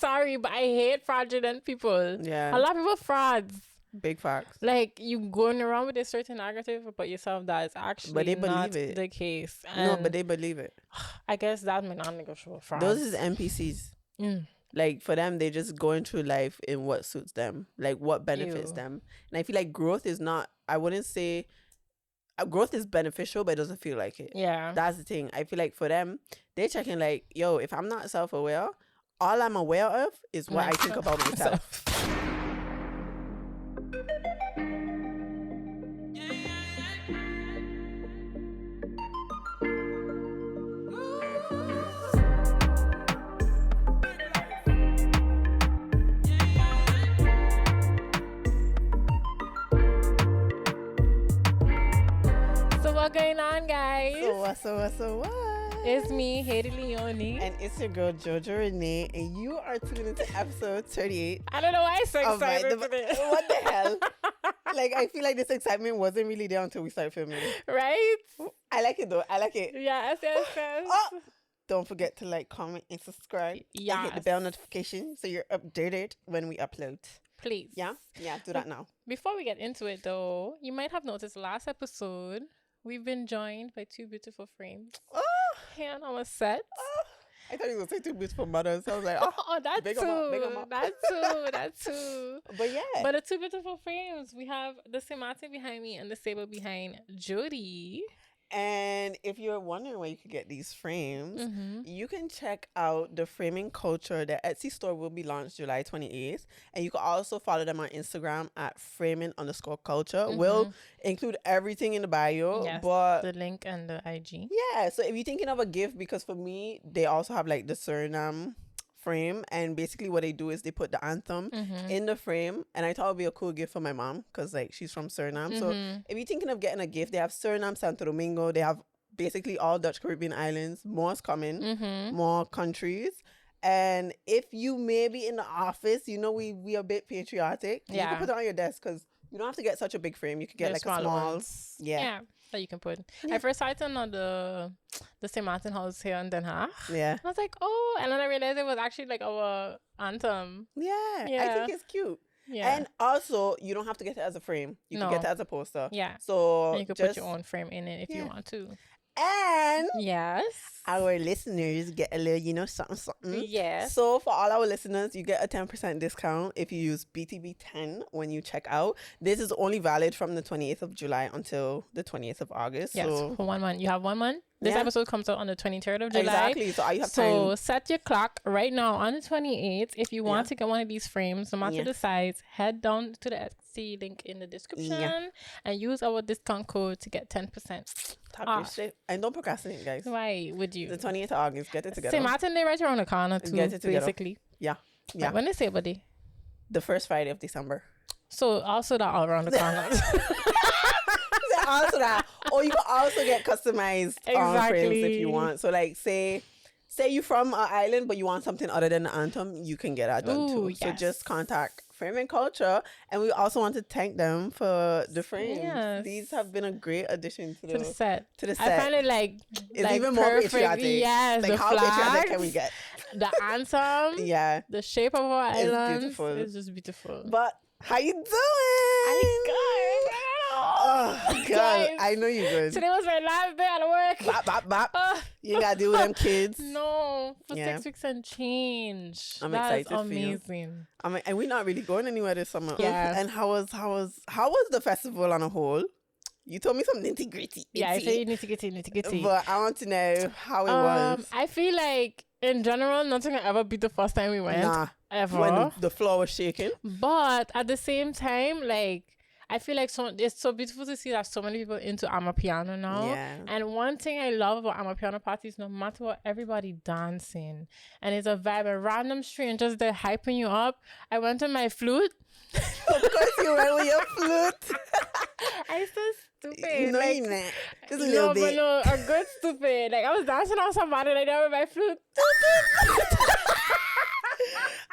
sorry, but I hate fraudulent people. Yeah. A lot of people frauds. Big facts. Like, you going around with a certain narrative about yourself that is actually But they not believe it. the case. No, And but they believe it. I guess that's my non-negotiable fraud. Those is NPCs. Like, for them, they're just going through life in what suits them, like what benefits them. And I feel like growth is not, I wouldn't say, growth is beneficial, but it doesn't feel like it. Yeah. That's the thing. I feel like for them, they're checking like, yo, if I'm not self-aware, all I'm aware of is what I think about myself. What's going on, guys? So what? It's me, HadieLeonie. And it's your girl, JojoRenée. And you are tuned into episode 38. I don't know why I'm so excited today. What the hell? Like, I feel like this excitement wasn't really there until we started filming. Right? I like it, though. I like it. Yes. Oh, don't forget to like, comment, and subscribe. Yes. And hit the bell notification so you're updated when we upload. Please. Yeah, do that now. Before we get into it, though, you might have noticed last episode, we've been joined by two beautiful frames. Oh, Here on our set. oh. I thought you were going to say two beautiful mothers. I was like, That big too. 'em up. That too. But yeah. But the two beautiful frames, we have the Samantha behind me and the Sable behind Jody. And if you're wondering where you could get these frames, Mm-hmm. you can check out the Framing Culture. The Etsy store will be launched July 28th. And you can also follow them on Instagram at framing_culture. Mm-hmm. We'll include everything in the bio. Yes, but the link and the IG. yeah, so if you're thinking of a gift, because for me, they also have like the Suriname frame, and basically what they do is they put the anthem in the frame, and I thought it would be a cool gift for my mom because like she's from Suriname. So if you're thinking of getting a gift, they have Suriname, Santo Domingo, they have basically all Dutch Caribbean islands, more is coming, more countries. And if you may be in the office, you know, we are a bit patriotic. You can put it on your desk because you don't have to get such a big frame. You could get like a small ones. Yeah, that you can put. I first saw it on the St. Martin House here in Den Haag. Yeah. I was like, oh, and then I realized it was actually like our anthem. Yeah. I think it's cute. Yeah. And also, you don't have to get it as a frame. You can get it as a poster. Yeah. So and you can put your own frame in it if you want to. And yes, our listeners get a little, something. Yes. So for all our listeners, you get a 10% discount if you use BTB10 when you check out. This is only valid from the 28th of July until the 20th of August. Yes, so for 1 month. You have 1 month. This episode comes out on the 23rd of July. Exactly. So you have time. So set your clock right now on the 28th. If you want to get one of these frames, no matter the size, head down to the Etsy link in the description and use our discount code to get 10%. Top your shit. And don't procrastinate, guys. Why would you? The 20th of August. Get it together. St. Martin Day right around the corner too, get it together. basically. Yeah. Like, when is Sabre Day? The first Friday of December. So also that all around the corner. Also that, or you can also get customized frames if you want. So like say you from an island but you want something other than the anthem, you can get that done too. So just contact Framing Culture, and we also want to thank them for the frames. Yes. These have been a great addition to the set. I find it like it's even more patriotic. Yes, like the how flags, patriotic can we get? The anthem, the shape of our island, beautiful. It's just beautiful. But how you doing? I'm good. Oh God, Guys, I know you're good. Today was my last day at work. Bop. You gotta deal with them kids. No, for 6 weeks and change. I'm That's excited amazing. for you. And we're not really going anywhere this summer. Yeah. And how was the festival on a whole? You told me some nitty gritty. Yeah, I say nitty gritty. But I want to know how it was. I feel like in general, nothing will ever beat the first time we went. Nah, ever. when the floor was shaking. But at the same time, like, I feel like it's so beautiful to see that so many people into Amapiano now. Yeah. And one thing I love about Amapiano parties, no matter what, everybody dancing. And it's a vibe. And random strangers, they're hyping you up. I went on my flute. Of course you went with your flute. I so stupid. No, like, you're not. Just a little bit. No, a good stupid. Like, I was dancing on somebody like that with my flute.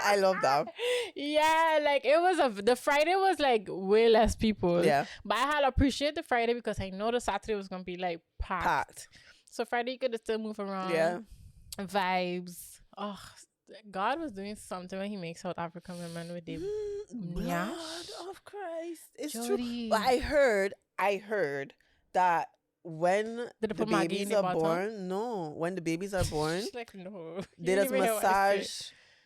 I love that. Yeah, like it was the Friday was like way less people. Yeah. But I had appreciate the Friday because I know the Saturday was gonna be like packed. So Friday you could still move around. Yeah. Vibes. Oh, God was doing something when he makes South African women with the blood of Christ. It's Jody. true. But I heard that when Did the babies are born, when the babies are born, She's like, no. they just massage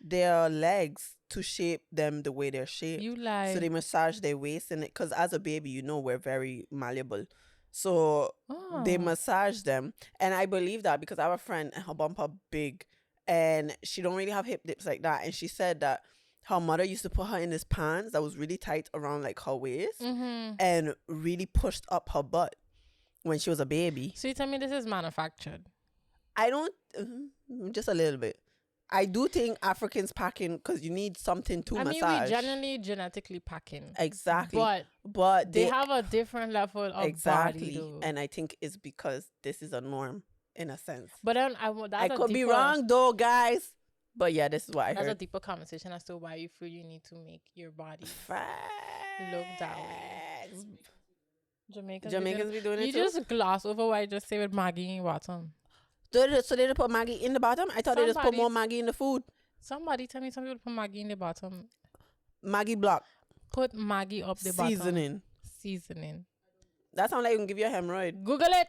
their legs to shape them the way they're shaped. You lie. So they massage their waist in it, because as a baby, you know, we're very malleable. So they massage them, and I believe that because I have a friend, her bumper big, and she don't really have hip dips like that, and she said that her mother used to put her in this pants that was really tight around like her waist and really pushed up her butt when she was a baby. So you tell me this is manufactured? I don't, just a little bit. I do think Africans packing because you need something to massage. I mean, we generally genetically packing. Exactly. But they have a different level of body, though. And I think it's because this is a norm in a sense. But then I could be wrong though, guys. But yeah, this is what I heard. That's a deeper conversation as to why you feel you need to make your body look that way. Jamaicans be doing it too? You just gloss over what I just say with Maggie in your bottom. So they put Maggie in the bottom? I thought they just put more Maggie in the food. Somebody tell me some people put Maggie in the bottom. Maggie block. Put Maggie up the bottom. Seasoning. That sounds like you can give you a hemorrhoid. Google it.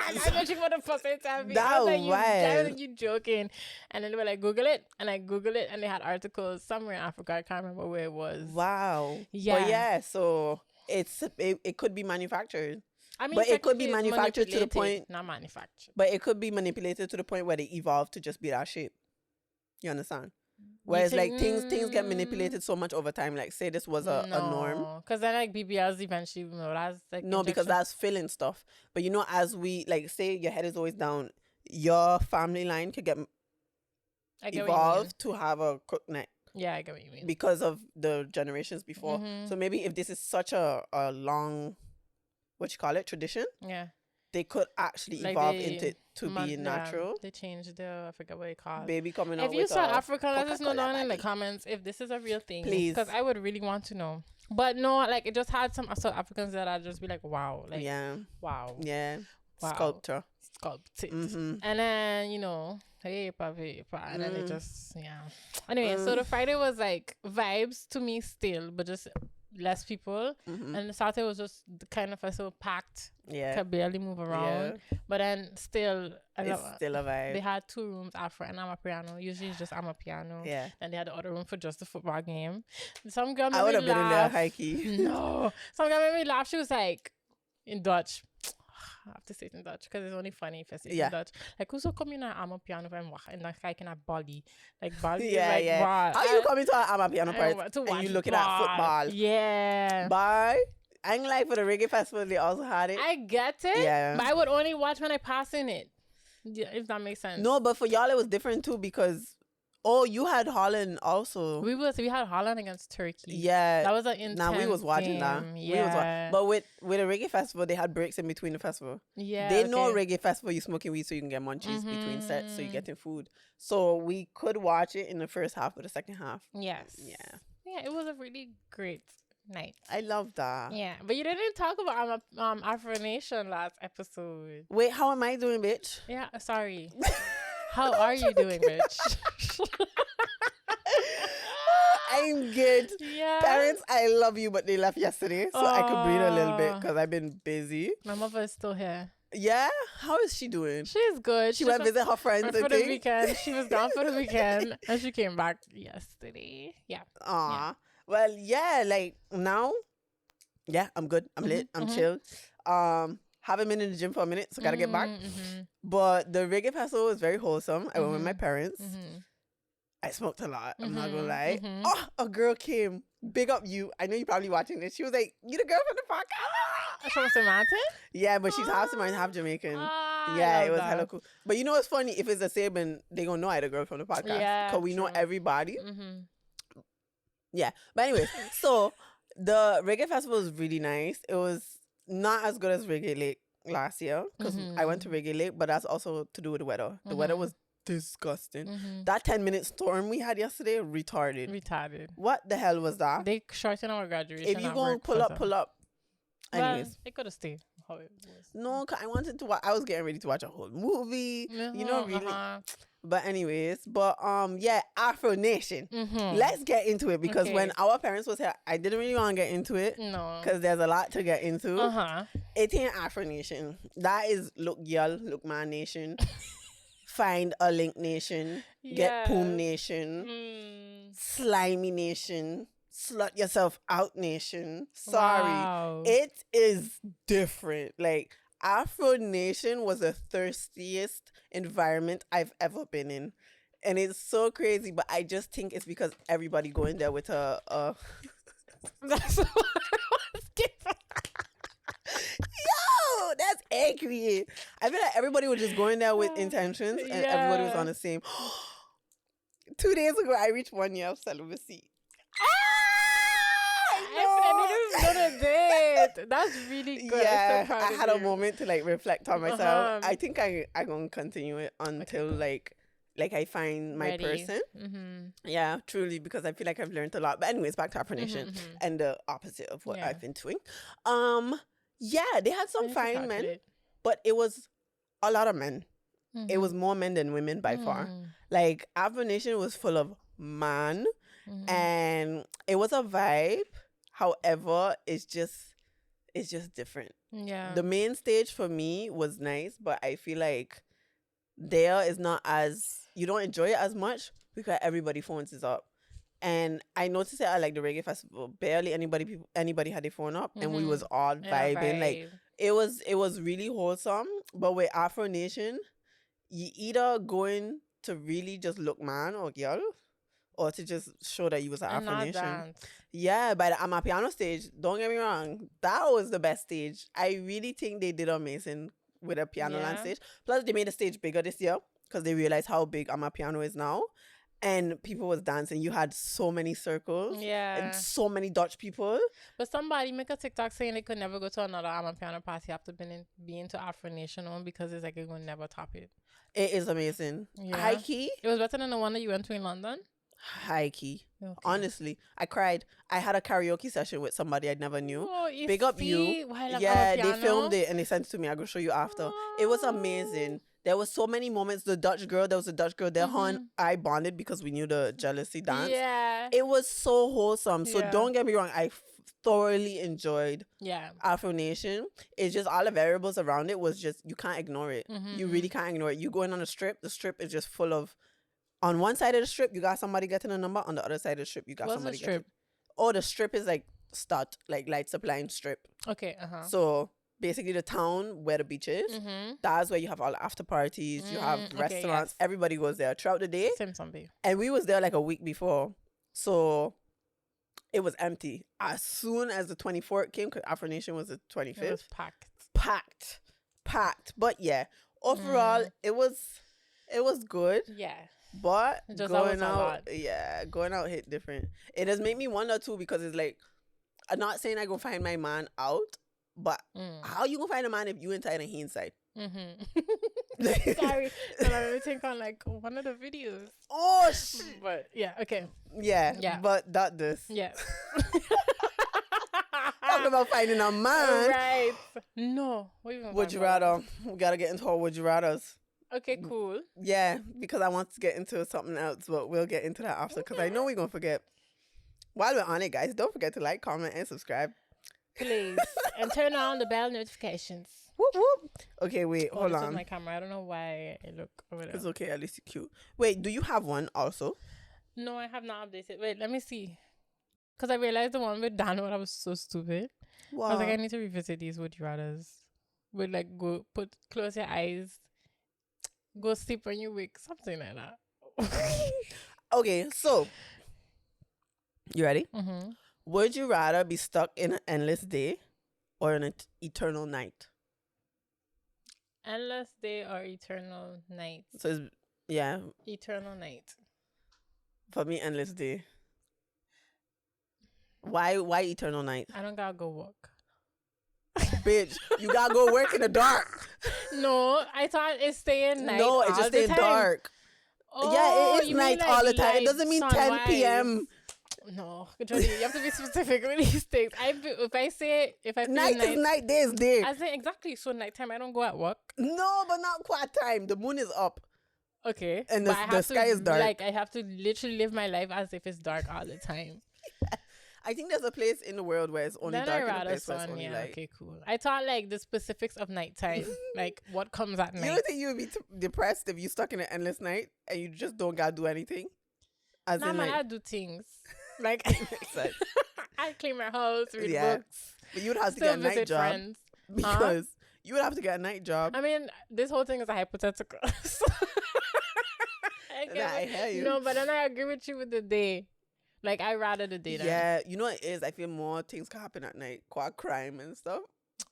I'm watching for the first time. That was you joking. And then they were like, Google it. And I Googled it. And they had articles somewhere in Africa. I can't remember where it was. Wow. Yeah. But yeah, so it could be manufactured. I mean, but it could be manufactured to the point. Not manufactured. But it could be manipulated to the point where they evolve to just be that shape. You understand? Whereas like things get manipulated so much over time. Like say this was a norm. Because then like BBLs eventually, that's like no, because that's filling stuff. But you know, as we like say your head is always down, your family line could get evolved to have a crook neck. Yeah, I get what you mean. Because of the generations before. So maybe if this is such a long, tradition? Yeah. They could actually like evolve into being natural. They changed I forget what they call it. Baby coming out with If you saw Africa, let us know down in the comments if this is a real thing. Please. Because I would really want to know. But no, like it just had some South Africans that I'd just be like, wow. Like, wow. Yeah. Wow. Sculpted. And then, you know, and then it just, Anyway, so the Friday was like vibes to me still, but just less people. And the Saturday was just kind of so packed. Yeah. Could barely move around. Yeah. But then still, it's still a vibe. They had 2 rooms, Afro and Amapiano. Usually it's just Amapiano. Yeah. And they had the other room for just the football game. Some girl made I would have me been laugh. in there high key. No. Some girl made me laugh. She was like, in Dutch. I have to say it in Dutch because it's only funny if I say it in Dutch. Like, who's coming to Amapiano and then kijken naar Bali? Like, Bali is like, wow. How you coming to an Amapiano part and you looking at football? Yeah. Bye. I ain't like for the reggae festival, they also had it. I get it. Yeah. But I would only watch when I pass in it. Yeah, if that makes sense. No, but for y'all, it was different too because... Oh, you had Holland also. We had Holland against Turkey. Yeah. That was an intense we was watching game. that. Yeah. But with a reggae festival, they had breaks in between the festival. Yeah. They know reggae festival, you smoking weed so you can get munchies between sets so you getting food. So we could watch it in the first half or the second half. Yes. Yeah. Yeah, it was a really great night. I love that. Yeah. But you didn't talk about Afro Nation last episode. Wait, how am I doing, bitch? Yeah, sorry. How are you doing, bitch? I'm good. Yeah. Parents, I love you, but they left yesterday, so I could breathe a little bit because I've been busy. My mother is still here. Yeah? How is she doing? She's good. She went visit her friends for the weekend. She was gone for the weekend, and she came back yesterday. Yeah. Aw. Yeah. Well, yeah, like now, I'm good. I'm lit. I'm chilled. Haven't been in the gym for a minute, so gotta get back. But the reggae festival was very wholesome. I went with my parents. I smoked a lot. I'm not gonna lie. Oh, a girl came. Big up you. I know you're probably watching this. She was like, "You the girl from the podcast?" From Samantha? Yeah, but she's half Samaritan, half Jamaican. Yeah, it was hella cool. But you know what's funny? If it's the same, and they gonna know I the girl from the podcast. Yeah, because we know everybody. Yeah, but anyways, so the reggae festival was really nice. It was not as good as Reggae Lake last year because I went to Reggae Lake, but that's also to do with the weather. The weather was disgusting. That 10-minute storm we had yesterday, retarded. What the hell was that? They shortened our graduation. If you go pull up. Anyways, well, it could have stayed how it was. No, cause I wanted to watch. I was getting ready to watch a whole movie. You know, really. But anyways, yeah, Afro Nation. Let's get into it because when our parents was here, I didn't really want to get into it. No. Because there's a lot to get into. It ain't Afro Nation. That is look y'all, look man nation. Find a link nation. Get poom nation. Slimy nation. Slut yourself out nation. Sorry. Wow. It is different. Like Afro Nation was the thirstiest environment I've ever been in. And it's so crazy, but I just think it's because everybody going there with a That's what I was getting. Yo, that's angry. I feel like everybody was just going there with intentions and everybody was on the same. 2 days ago, I reached 1 year of celibacy. I didn't know that. That's really good. Yeah, I had a moment to like reflect on myself. I think I'm gonna continue it until like I find my person. Yeah, truly, because I feel like I've learned a lot. But anyways, back to Afro Nation and the opposite of what I've been doing. Yeah, they had some fine men, but it was a lot of men. It was more men than women by far. Like Afro Nation was full of man, and it was a vibe. However, it's just different. Yeah. The main stage for me was nice, but I feel like there is not as, you don't enjoy it as much because everybody phones is up. And I noticed that at like the reggae festival, barely anybody had their phone up, and we was all vibing. Like it was really wholesome. But with Afro Nation, you either going to really just look man or girl, or to just show that you was an Afro Nation. Dance. Yeah, by the Amapiano stage, don't get me wrong, that was the best stage. I really think they did amazing with a piano land stage. Plus, they made the stage bigger this year because they realized how big Amapiano is now. And people was dancing. You had so many circles. Yeah. And so many Dutch people. But somebody make a TikTok saying they could never go to another Amapiano party after be into Afro Nation one because it's like it will never top it. It is amazing. Yeah. High key. It was better than the one that you went to in London? High key. Okay. Honestly, I cried. I had a karaoke session with somebody I never knew. Oh, big up you. Yeah, they filmed it and they sent it to me. I will show you after. It was amazing. There was so many moments. There was a Dutch girl there. I bonded because we knew the jealousy dance. Yeah. It was so wholesome. So don't get me wrong. I thoroughly enjoyed Afro Nation. It's just all the variables around it was just, you can't ignore it. You really can't ignore it. You going on a strip, the strip is just full of, on one side of the strip, you got somebody getting a number. On the other side of the strip, you got somebody getting. Oh, the strip is like like light supplying strip. Okay. So basically the town where the beach is, that's where you have all the after parties. You have restaurants. Everybody goes there throughout the day. And we was there like a week before. So it was empty. As soon as the 24th came, because Afro Nation was the 25th. It was packed. But yeah, overall, it was good. Yeah. But going out hit different. It does make me wonder too, because it's like, I'm not saying I go find my man out, but how you gonna find a man if you inside and he inside? Sorry, so let me think on like one of the videos. Oh shit! But yeah, okay. Yeah. But that this. Yeah. Talk about finding a man. Right. No. Would you rather? We gotta get into our would you rathers. Okay, cool. Yeah, because I want to get into something else, but we'll get into that after because I know we're going to forget. While we're on it, guys, don't forget to like, comment, and subscribe. Please. And turn on the bell notifications. Whoop, whoop. Okay, wait, hold on. This is my camera. I don't know why it look over there. It's okay, at least it's cute. Wait, do you have one also? No, I have not updated. Wait, let me see. Because I realized the one with Dan, I was so stupid. Wow. I was like, I need to revisit these would you rathers. Would like close your eyes. Go sleep when you wake, something like that. Okay, so you ready? Would you rather be stuck in an endless day or an eternal night? Endless day or eternal night? So it's, eternal night. For me, endless day. Why eternal night? I don't gotta go work. Bitch, you gotta go work in the dark. No, I thought it's staying night. No, it's just staying dark. Oh, yeah, it is night all the time. It doesn't mean sunrise. 10 p.m. No, Jody, you have to be specific with these things. If I feel night is night, day is day. I say exactly. So nighttime, I don't go at work. No, but not quite time. The moon is up. Okay. And but the sky is dark. Like, I have to literally live my life as if it's dark all the time. I think there's a place in the world where it's only Then dark I and a rather place where it's sun. only Yeah. light. Okay. Cool. I thought like the specifics of nighttime, like what comes at You night. don't think you would be depressed if you stuck in an endless night and you just don't gotta do anything? As Nah, in, man, like, I do things. Like, makes sense. I clean my house, read Yeah. books, But you'd have to still get a night visit job friends. because you would have to get a night job. I mean, this whole thing is a hypothetical. So I hear you. No, but then I agree with you with the day. Like, I rather the day. Yeah, you know what it is? I feel more things can happen at night, quite crime and stuff.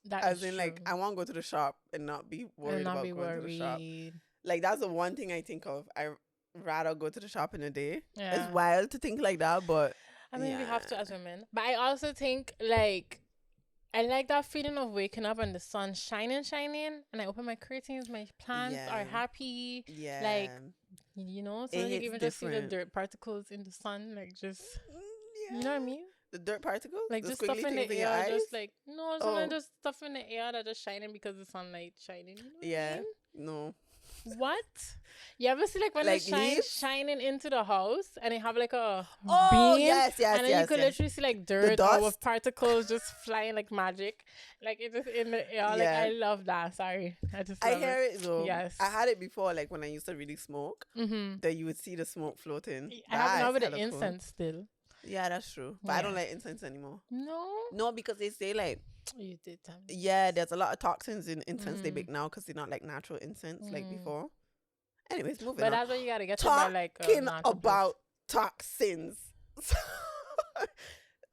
That As is in, like, true. I want to go to the shop and not be worried And not about be going to the shop. worried. Like, that's the one thing I think of. I rather go to the shop in a day. Yeah. It's wild to think like that, but I mean, we yeah. have to as women. But I also think, like, I like that feeling of waking up and the sun shining, and I open my curtains, my plants are happy. Yeah. Like, you know, so It you hits even just see the different. dirt particles in the sun, like, just, Yeah. you know what I mean? The dirt particles? Like, the just stuff squiggly in things the your air, eyes? just like, no, sometimes Oh. just stuff in the air that just shining because the sunlight shining. You know what I Yeah. mean? No. What? You ever see like when Like the shine leaves? shining into the house and they have like a Oh, beam? yes, And then you could yes. literally see like dirt or dust? with particles just flying like magic. Like it's just in the air. Like Yeah. I love that. Sorry. I just I love hear it though. Yes. I had it before, like when I used to really smoke, Mm-hmm. that you would see the smoke floating. I have now with That's the hella cool. incense still. Yeah, that's true. But I don't Yeah. like incense anymore. No. No, because they say like, You did tell me. yeah, there's a lot of toxins in incense they make now because they're not like natural incense like Mm. before. Anyways, moving But on. that's what you gotta get to by like Talking natural about toxins.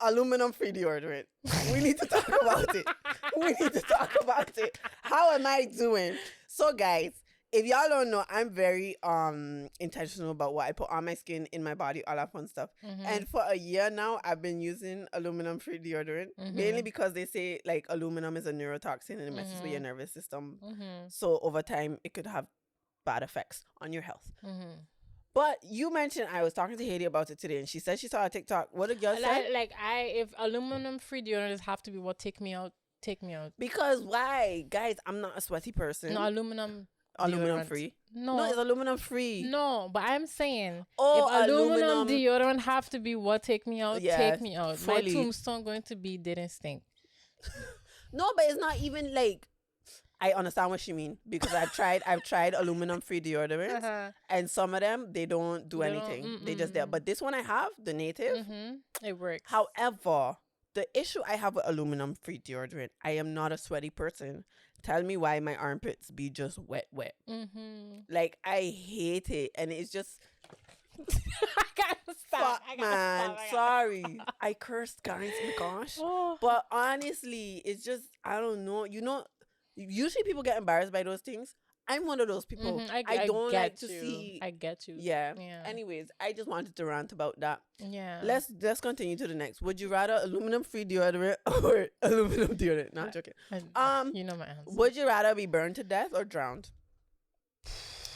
Aluminum-free deodorant. We need to talk about it. We need to talk about it. How am I doing? So, guys, if y'all don't know, I'm very intentional about what I put on my skin, in my body, all that fun stuff. Mhm. And for a year now, I've been using aluminum-free deodorant, mainly because they say like aluminum is a neurotoxin and it messes with your nervous system. So over time, it could have bad effects on your health. But you mentioned, I was talking to Hadie about it today, and she said she saw a TikTok. What did y'all say? If aluminum free deodorants have to be what take me out. Because why? Guys, I'm not a sweaty person. No, aluminum Aluminum free. No, it's aluminum free. No, but I'm saying Oh, if aluminum aluminum deodorant have to be what take me out, Yeah, take me out. My fully. tombstone going to be didn't stink. No, but it's not even like, I understand what she mean because I've tried aluminum free deodorants and some of them they don't do anything. They just there. But this one I have, the native, It works. However, the issue I have with aluminum free deodorant, I am not a sweaty person. Tell me why my armpits be just wet. Like I hate it, and it's just I gotta stop. fuck, man. Sorry, I cursed, guys. Oh my gosh. But honestly, it's just I don't know. You know, usually people get embarrassed by those things. I'm one of those people. I don't get like to you. see. I get you. Yeah. Yeah. Anyways, I just wanted to rant about that. Yeah. Let's continue to the next. Would you rather aluminum free deodorant or aluminum deodorant? Not joking. You know my answer. Would you rather be burned to death or drowned?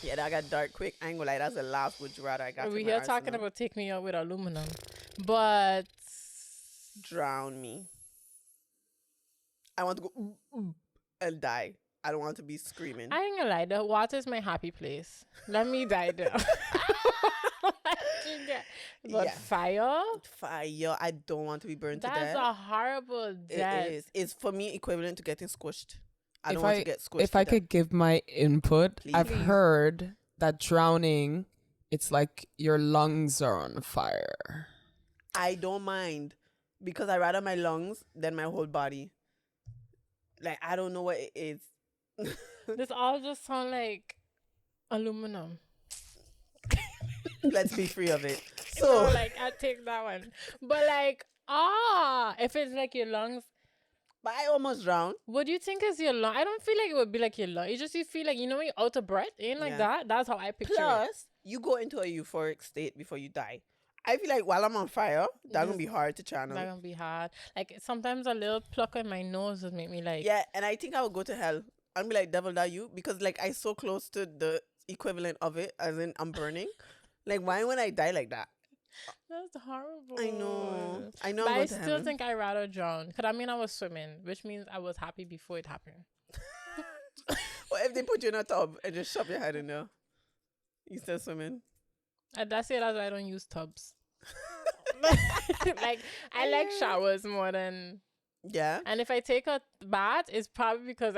Yeah, that got dark quick. I ain't gonna lie, that's the last would you rather I got. We're here talking about take me out with aluminum, but drown me. I want to go and die. I don't want to be screaming. I ain't gonna lie, the water is my happy place. Let me die there. But Yeah. fire? Fire. I don't want to be burned to death. That's a horrible death. It is. It's for me equivalent to getting squished. I If don't want I- to get squished. If I to could give my input, I've Please. heard that drowning, it's like your lungs are on fire. death. I don't mind because I rather my lungs than my whole body. Like I don't know what it is. This all just sound like aluminum. Let's be free of it. So So like I take that one. But like if it's like your lungs, but I almost drowned. what do you think is your lung? I don't feel like it would be like your lung. You feel like, you know, when you're out of breath. It ain't like Yeah. that. That's how I picture it. Plus, you go into a euphoric state before you die. I feel like while I'm on fire, that's gonna be hard to channel. That's gonna be hard. Like sometimes a little pluck on my nose would make me like Yeah, and I think I would go to hell. I'd be like, devil, that you? Because like I so close to the equivalent of it, as in I'm burning. Like why would I die like that? that's horrible. I know. I know. But I'm I going to still heaven. think I'd rather drown. Cause I mean I was swimming, which means I was happy before it happened. What if they put you in a tub and just shove your head in there? You still swimming? That's it. That's why I don't use tubs. Like, I like showers more than... Yeah. And if I take a bath, it's probably because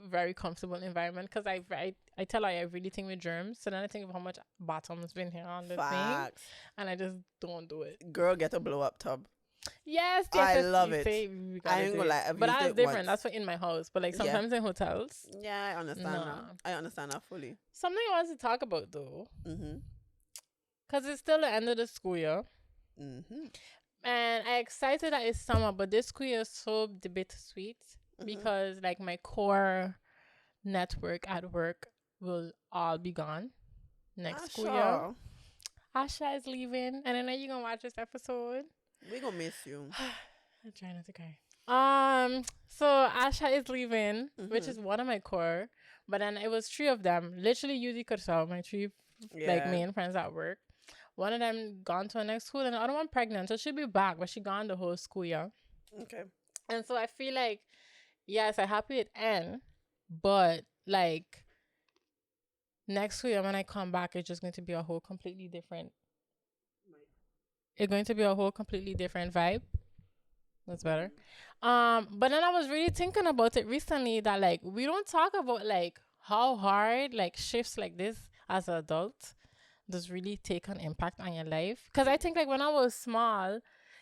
very comfortable environment. Because I tell her I have really think with germs. So then I think of how much bottom's been here on the thing. And I just don't do it. Girl, get a blow up tub. Yes, I love it. I ain't gonna lie. But that's different. That's for in my house. But like sometimes in hotels. Yeah, I understand that. I understand that fully. Something I want to talk about though. Mm-hmm. Because it's still the end of the school year. Mm-hmm. And I'm excited that it's summer, but this school year is so bittersweet because like my core network at work will all be gone next school year. Asha is leaving, and I know you're gonna watch this episode. We gonna miss you. I'm trying not to cry. So Asha is leaving, which is one of my core, but then it was 3 of them. Literally, you could tell my 3 like main friends at work. One of them gone to her next school, and the other one pregnant, so she'll be back, but she gone the whole school year. Okay. And so I feel like, yes, I'm happy it end, but like next school year when I come back, it's just going to be a whole completely different. It's going to be a whole completely different vibe. That's better. But then I was really thinking about it recently that like we don't talk about like how hard like shifts like this as an adult does really take an impact on your life. Because I think like when I was small,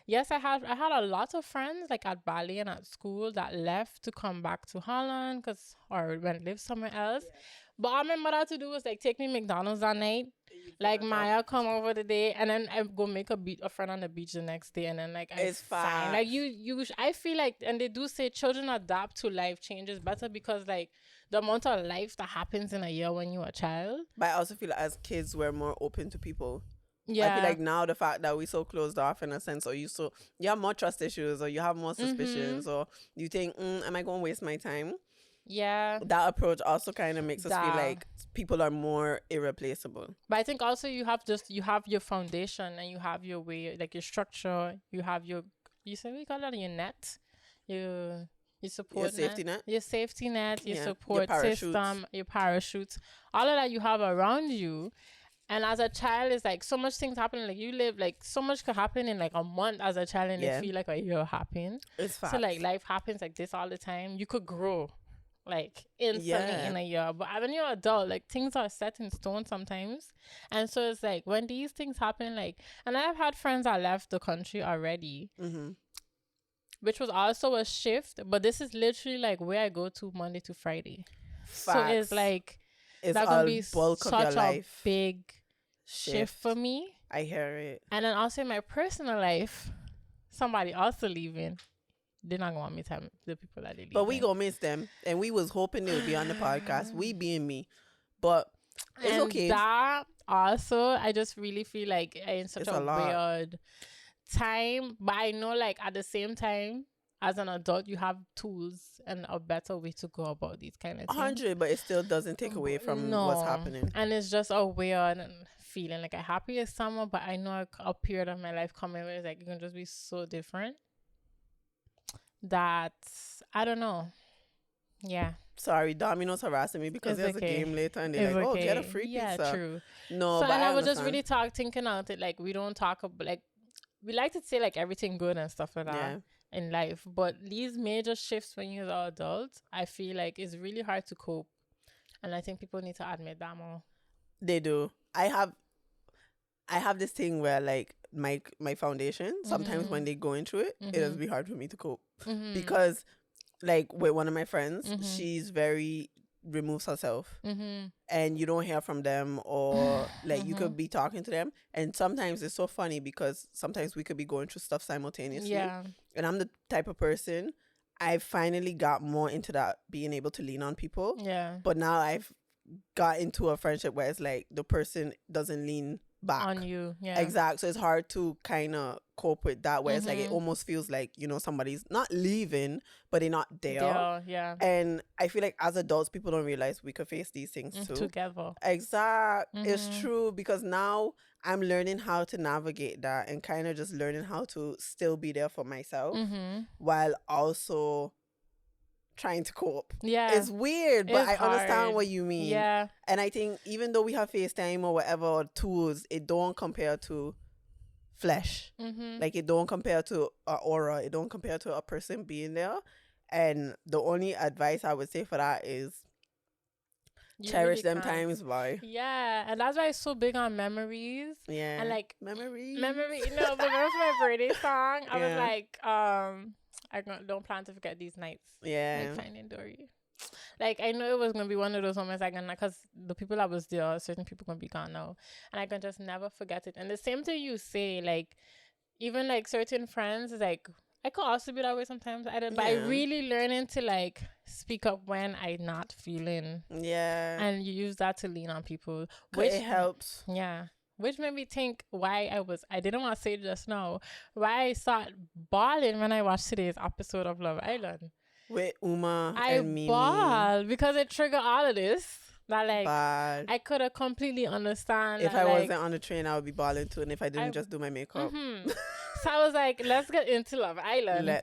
yes, I had a lot of friends like at Bali and at school that left to come back to Holland or went live somewhere else. Yeah. But all my mother to do was like take me McDonald's that night. Like Maya come over the day and then I go make a friend on the beach the next day and then like it's fine. Like I feel like, and they do say children adapt to life changes better because like the amount of life that happens in a year when you're a child. But I also feel like as kids we're more open to people. Yeah. I feel like now the fact that we're so closed off in a sense, or you have more trust issues, or you have more suspicions, or you think, am I going to waste my time? Yeah. That approach also kind of makes us feel like people are more irreplaceable. But I think also you have your foundation and you have your way, like your structure, you have your, you say we call that your net, your support your safety net, your safety net, your support system, your parachutes, all of that you have around you. And as a child, it's like so much things happen. Like you live, like so much could happen in like a month as a child, and it feel like a year happen. It's fast. So like life happens like this all the time. You could grow like instantly in a year, but when you're an adult, like things are set in stone sometimes. And so it's like when these things happen, like, and I've had friends that left the country already, which was also a shift. But this is literally like where I go to Monday to Friday. Facts. So it's like. It's that's gonna be such a big shift for me. I hear it. And then also in my personal life, somebody also leaving. They're not gonna want me to the people that they leave. But we gonna miss them, and we was hoping they would be on the podcast. We being me, but it's okay. That also, I just really feel like in such a weird time. But I know, like at the same time, as an adult, you have tools and a better way to go about these kind of things. 100, but it still doesn't take away from what's happening. And it's just a weird feeling. Like I'm happy as summer, but I know a period of my life coming where it's like it can just be so different that I don't know. Yeah. Sorry, Domino's harassing me because there's a game later and they're like, get a free pizza. Yeah, true. No, so, but and I was just really thinking out it, like we don't talk about, like we like to say like everything good and stuff like that in life, but these major shifts when you're an adult, I feel like it's really hard to cope, and I think people need to admit that more. They do. I have this thing where like my foundation, sometimes when they going through it, it does be hard for me to cope because like with one of my friends, she's very removes herself and you don't hear from them, or like you could be talking to them, and sometimes it's so funny because sometimes we could be going through stuff simultaneously, and I'm the type of person, I finally got more into that, being able to lean on people, but now I've got into a friendship where it's like the person doesn't lean back on you, exactly, so it's hard to kind of cope with that, where it's like it almost feels like, you know, somebody's not leaving but they're not there. And I feel like as adults people don't realize we could face these things too together. It's true, because now I'm learning how to navigate that and kind of just learning how to still be there for myself while also trying to cope. Yeah. It's weird, but It's I understand hard. what you mean. Yeah. And I think even though we have FaceTime or whatever tools, it don't compare to flesh. Like it don't compare to an aura. It don't compare to a person being there. And the only advice I would say for that is You cherish really them can't. times, boy. Yeah, and that's why it's so big on memories. Yeah. And like memory. no, but remember my birthday song? I was Yeah. like, don't plan to forget these nights. Yeah. Like Finding Dory. Like I know it was gonna be one of those moments because the people that was there, certain people gonna be gone now, and I can just never forget it. And the same thing you say, like even like certain friends, like I could also be that way sometimes. But I really learning to like speak up when I'm not feeling. Yeah. And you use that to lean on people, Which it helps. Yeah. Which made me think why I didn't want to say just now, why I started bawling when I watched today's episode of Love Island. With Uma I and Mimi. bawled because it triggered all of this. That like Bad. I could have completely understand. If that, I like, wasn't on the train, I would be balling too. And if I didn't just do my makeup. So I was like, let's get into Love Island.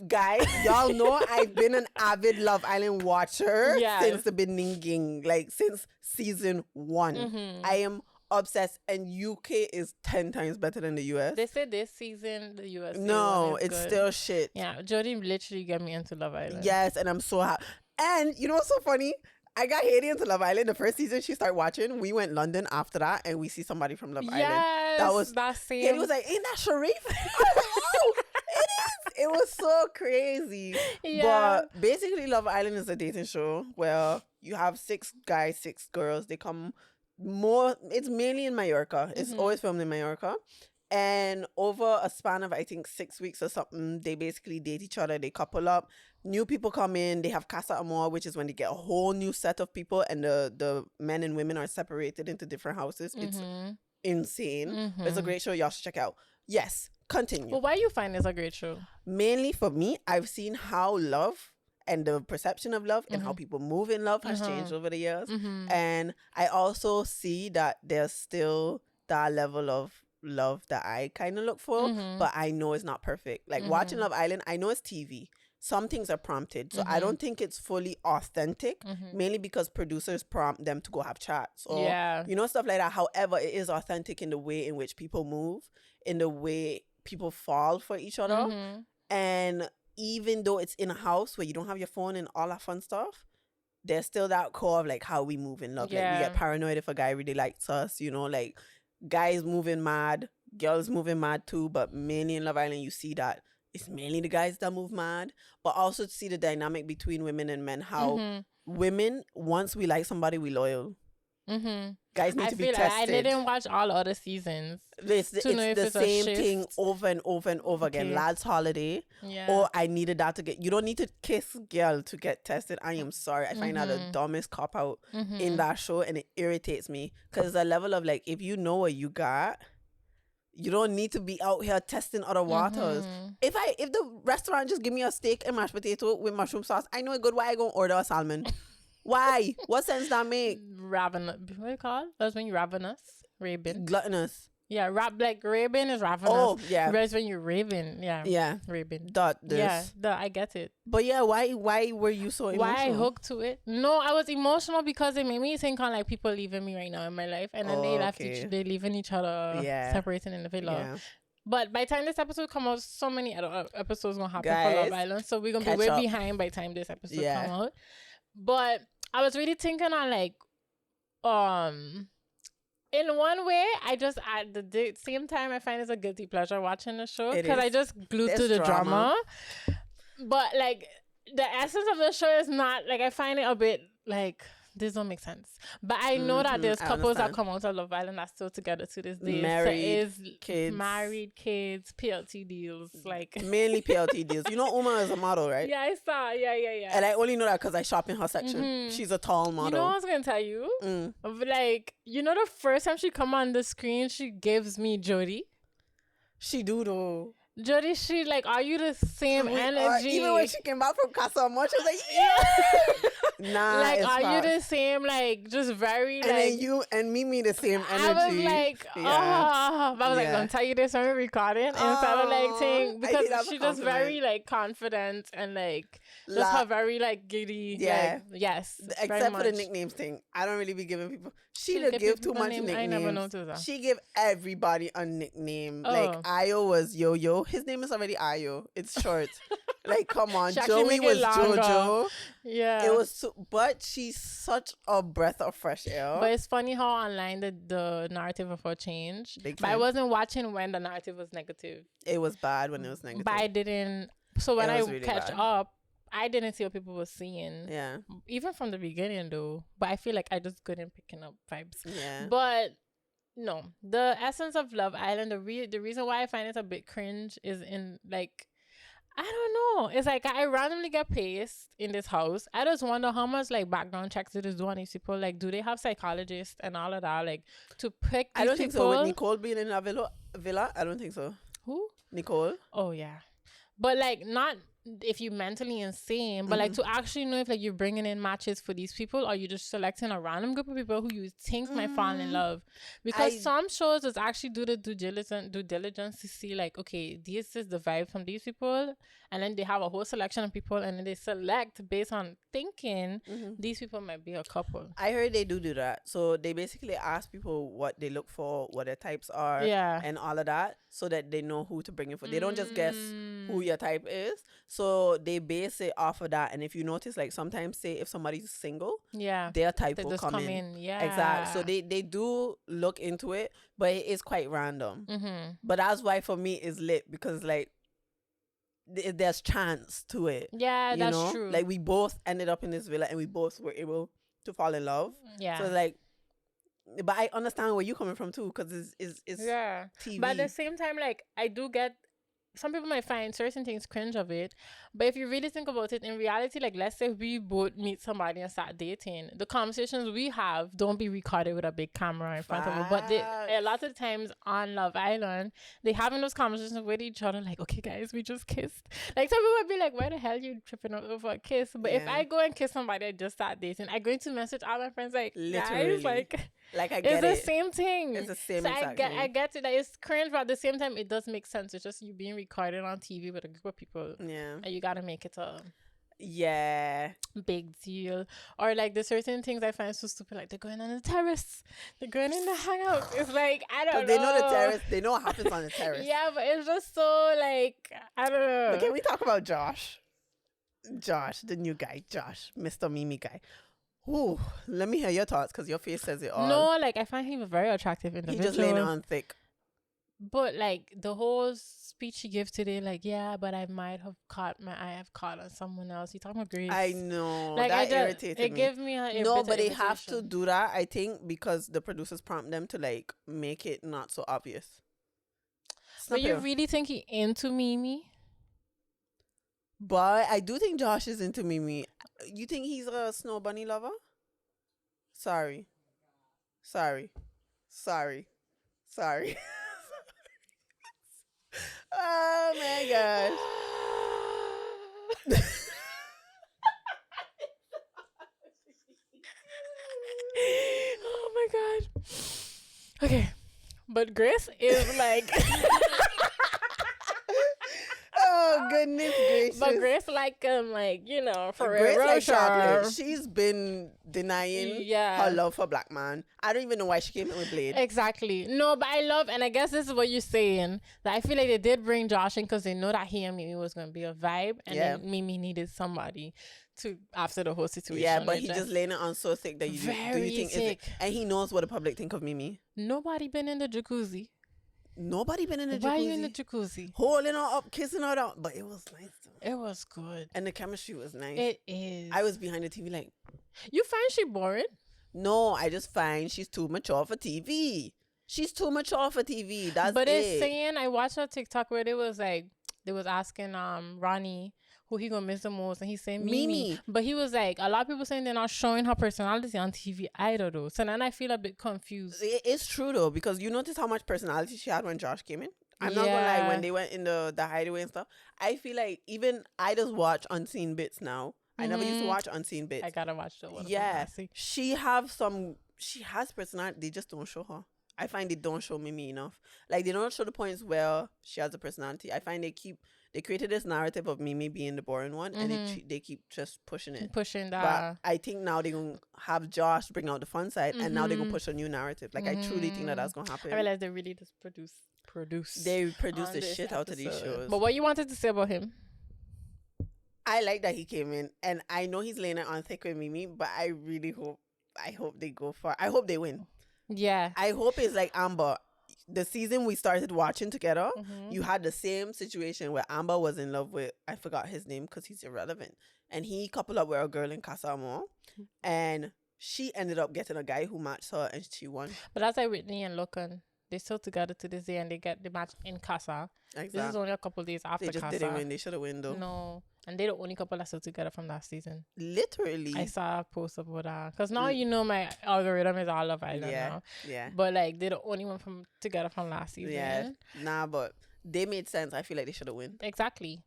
Guys, y'all know I've been an avid Love Island watcher since the beginning, like since season 1. I am obsessed, and UK is 10 times better than the US. They said this season the US. No, it's good. still shit. Yeah, Jody literally got me into Love Island. Yes, and I'm so happy. And you know what's so funny? I got Hadie into Love Island. The first season she started watching, we went London after that, and we see somebody from Love Island. That was same. Hadie was like, "Ain't that Sharif?" I was like, "Oh, it is." It was so crazy. Yeah. But basically, Love Island is a dating show where you have 6 guys, 6 girls. They come more. It's mainly in Mallorca. It's always filmed in Mallorca. And over a span of, I think, 6 weeks or something, they basically date each other. They couple up. New people come in. They have Casa Amor, which is when they get a whole new set of people. And the men and women are separated into different houses. It's insane. It's a great show. Y'all should check out. Yes, continue. Well, why you find this a great show? Mainly for me, I've seen how love and the perception of love and how people move in love has changed over the years. And I also see that there's still that level of love that I kind of look for, but I know it's not perfect. Like watching Love Island, I know it's TV. Some things are prompted, so I don't think it's fully authentic, mainly because producers prompt them to go have chats or you know, stuff like that. However, it is authentic in the way in which people move, in the way people fall for each other. And even though it's in a house where you don't have your phone and all that fun stuff, there's still that core of like how we move in love. Like we get paranoid if a guy really likes us, you know, like guys moving mad, girls moving mad too, but mainly in Love Island you see that it's mainly the guys that move mad, but also to see the dynamic between women and men, how women, once we like somebody, we loyal. Guys need to be tested. I didn't watch all other seasons. It's the same thing over and over and over again. Lads Holiday. Or I needed that to get... You don't need to kiss girl to get tested. I am sorry. I find that the dumbest cop out in that show, and it irritates me because the level of like, if you know what you got, you don't need to be out here testing other waters. If the restaurant just give me a steak and mashed potato with mushroom sauce, I know it good. Why I gonna order a salmon? Why? What sense that make? Ravenous. What do you call it? That's when you're ravenous. Rabin. Gluttonous. Yeah, like Rabin is ravenous. Oh, yeah. Whereas when you're Raven, yeah. Rabin. Yeah, I get it. But yeah, why were you so emotional? Why I hooked to it? No, I was emotional because it made me think on like people leaving me right now in my life, and then they leaving each other, separating in the villa. Yeah. But by the time this episode come out, so many other episodes gonna happen for Love Island, so we're gonna be way behind by the time this episode come out. But I was really thinking on like, in one way, I just at the same time I find it's a guilty pleasure watching the show because I just glued to the drama. But like the essence of the show is not like, I find it a bit like, this don't make sense. But I know that there's couples that come out of Love Island that's still together to this day. Married kids, PLT deals, like mainly PLT deals. You know, Uma is a model, right? Yeah, I saw. Yeah. And I only know that because I shop in her section. She's a tall model. You know what I was gonna tell you? Like, you know, the first time she come on the screen, she gives me Jody. She do though. Jody, she like, are you the same energy? Even when she came back from Casa Amor, she was like, yeah. Nah, like, it's are you fast. the same? Like, just very And like. then you and Mimi the same energy. I was like, but I was like, Yeah. don't tell you this when we're recording instead of like saying, I because did have a she's just very compliment. like confident and like just her very like giddy. Yeah. Like, yes. very Except for the much. nicknames thing. I don't really be giving people. She She done give give too people much name. nicknames. I never noticed that. She give everybody a nickname. Oh. Like Ayo was Yo-Yo. His name is already Ayo. It's short. Like, come on. She actually Joey make it was longer. Jojo. Yeah. It was so, but she's such a breath of fresh air. But it's funny how online the narrative of her changed. Big But I time. wasn't watching when the narrative was negative. It was bad when it was negative. But I didn't. So when It I was really catch bad. up, I didn't see what people were seeing. Yeah. Even from the beginning, though. But I feel like I just couldn't picking up vibes. Yeah. But no, the essence of Love Island, the reason why I find it a bit cringe is in like, I don't know. It's like I randomly get placed in this house. I just wonder how much like background checks it is do on these people. Like, do they have psychologists and all of that? Like, to pick these I don't think so. people? With Nicole being in a villa, I don't think so. Who? Nicole. Oh yeah, but like not if you're mentally insane, but like to actually know if like you're bringing in matches for these people, or you're just selecting a random group of people who you think might fall in love. Because some shows just actually do the due diligence to see like, okay, this is the vibe from these people, and then they have a whole selection of people, and then they select based on thinking these people might be a couple. I heard they do that. So they basically ask people what they look for, what their types are, Yeah. and all of that, so that they know who to bring in for. They don't just guess who your type is. So they base it off of that. And if you notice, like sometimes say if somebody's single, Yeah. their type They will just come come in. in. Yeah. Exactly. So they do look into it, but it is quite random. But that's why for me it's lit, because like there's chance to it. Yeah, you that's know? true. Like we both ended up in this villa and we both were able to fall in love. Yeah. So like, but I understand where you're coming from too, because it's yeah. TV. But at the same time, like, I do get, some people might find certain things cringe of it, but if you really think about it, in reality, like, let's say we both meet somebody and start dating, the conversations we have don't be recorded with a big camera in front of you. But a lot of times on Love Island, they having those conversations with each other, like, okay, guys, we just kissed. Like, some people would be like, why the hell you tripping over a kiss? But if I go and kiss somebody I just start dating, I'm going to message all my friends, like, Literally. guys, like I get it's it. the same thing. It's the same So exact I thing. get it. Like, it's cringe, but at the same time, it does make sense. It's just you being recorded on TV with a group of people. Yeah. And you gotta make it a Yeah. big deal. Or like there's certain things I find so stupid, like they're going on the terrace, they're going in the hangout. It's like, I don't know. They know the terrace. They know what happens on the terrace. Yeah, but it's just so like, I don't know. But can we talk about Josh? Josh, the new guy. Josh, Mr. Mimi guy. Ooh, let me hear your thoughts, because your face says it all. No, like I find him a very attractive He individual. just laying it on thick. But like the whole speech he gave today, like, yeah, but I might have caught on someone else. You talking about Grace? I know. Like, that irritated it me. gave me a No, bit but of they have to irritation. do that, I think, because the producers prompt them to like make it not so obvious. But you really think he into Mimi? But I do think Josh is into Mimi. You think he's a Snow Bunny lover? Sorry. Oh my gosh. Oh my god. Okay, but Grace is like, Oh goodness gracious. but Grace like you know, for Grace real, like sure. chocolate. She's been denying Yeah. her love for black man. I don't even know why she came in with Blade. Exactly. No, but I love, and I guess this is what you're saying, that I feel like they did bring Josh in because they know that he and Mimi was going to be a vibe, and then Mimi needed somebody to, after the whole situation. Yeah, but It he just laying it on so thick that you do you Very think thick. and he knows what the public think of Mimi. Nobody been in the jacuzzi. Nobody been in the Why jacuzzi. are you in the jacuzzi? Holding her up, kissing her down. But it was nice though. It was good. And the chemistry was nice. It is. I was behind the TV like, You find she boring? no, I just find she's too mature for TV. She's too mature for TV. That's But it. it's saying, I watched a TikTok where they was asking Ronnie who he gonna miss the most, and he's saying Mimi. But he was like, a lot of people saying they're not showing her personality on TV either though. So then I feel a bit confused. It's true though, because you notice how much personality she had when Josh came in. I'm not gonna lie, when they went in the hideaway and stuff, I feel like even I just watch unseen bits now. I never used to watch unseen bits. I gotta watch the one. Yeah, she has personality. They just don't show her. I find they don't show Mimi enough. Like, they don't show the points where she has a personality. I find they created this narrative of Mimi being the boring one, and they keep just pushing it. Pushing that. But I think now they're going to have Josh bring out the fun side, and now they're going to push a new narrative. Like, I truly think that's going to happen. I realize they really just produce. They produce the shit out of these shows. But what you wanted to say about him? I like that he came in, and I know he's laying it on thick with Mimi, but I hope they go far. I hope they win. Yeah. I hope it's like Amber. The season we started watching together, you had the same situation where Amber was in love with, I forgot his name because he's irrelevant, and he coupled up with a girl in Casa Amor, and she ended up getting a guy who matched her, and she won. But that's like Whitney and Logan. They're still together to this day, and they get the match in Casa. Exactly. This is only a couple days after Casa. They just didn't win. They should have won, though. No. And they're the only couple that's still together from last season. Literally. I saw a post about that. Because now you know my algorithm is all Love Island now. Yeah. But like, they're the only one together from last season. Yeah. Nah, but they made sense. I feel like they should have won. Exactly.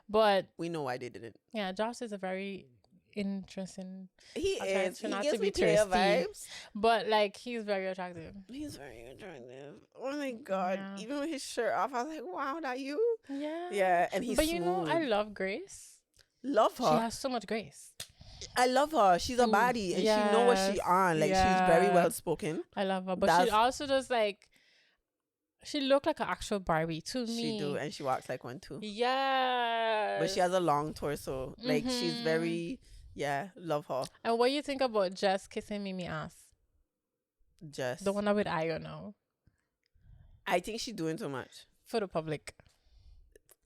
But we know why they didn't. Yeah, Josh is a very interesting. He is. He not gives to be me player vibes. But like, he's very attractive. He's very attractive. Oh my God. Yeah. Even with his shirt off, I was like, wow, that you? Yeah. Yeah. And he's But you know, I love Grace. Love her. She has so much grace. I love her. She's a baddie, and she know what she on. Like, she's very well spoken. I love her. But she also does like, she looked like an actual Barbie to me. She do, and she walks like one too. Yeah. But she has a long torso. Like, she's very, love her. And what do you think about Jess kissing Mimi ass? Jess. The one with Ayo now. I think she's doing too much. For the public.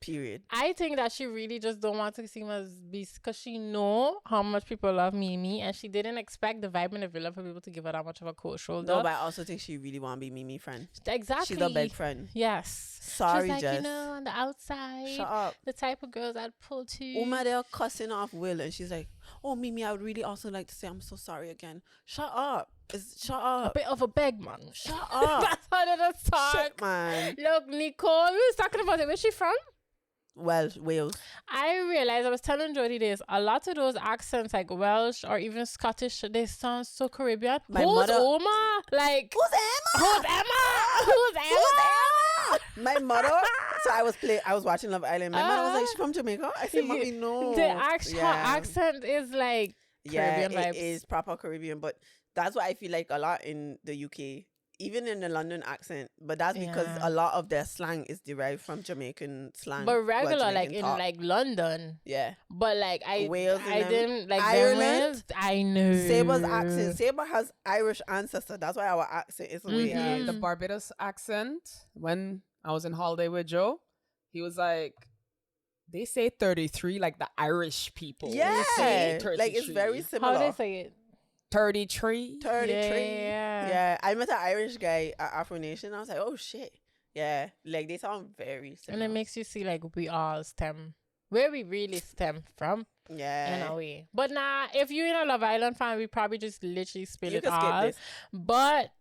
Period. I think that she really just don't want to seem as beast because she know how much people love Mimi, and she didn't expect the vibe in the villa for people to give her that much of a cold shoulder. No, but I also think she really want to be Mimi friend. Exactly. She's a big friend. Yes. Sorry, she's like, Jess. you know, on the outside. Shut up. The type of girls I'd pull to. Uma, they're cussing off Will, and she's like, oh, Mimi, I would really also like to say I'm so sorry again. Shut up. Shut up. A bit of a beg, man. Shut up. That's how they just talk. Shit, man. Look, Nicole, we was talking about it. Where's she from? Well, Wales. I realized, I was telling Jody this, a lot of those accents like Welsh or even Scottish, they sound so Caribbean. Who's Oma? Like, who's Emma? Who's Emma? Who's Emma? My mother. So I was watching Love Island. My mother was like, she's from Jamaica. I said, Mommy, no. The actual accent is like Caribbean vibes. It is proper Caribbean, but that's what I feel like a lot in the UK. Even in the London accent, but that's because a lot of their slang is derived from Jamaican slang. But regular, like in like London. Yeah. But like Wales, I didn't like Ireland. I know. Saber's accent. Saber has Irish ancestor. That's why our accent is the way it is. The Barbados accent. When I was in holiday with Joe, he was like, they say 33 like the Irish people. Yeah. Like it's very similar. How they say it? 33. Yeah. I met an Irish guy at Afro Nation. I was like, oh shit. Yeah. Like they sound very similar. And it makes you see like we all stem where we really stem from. Yeah. In a way. But nah, if you're in a Love Island fan, we probably just literally spill it all. Skip this. But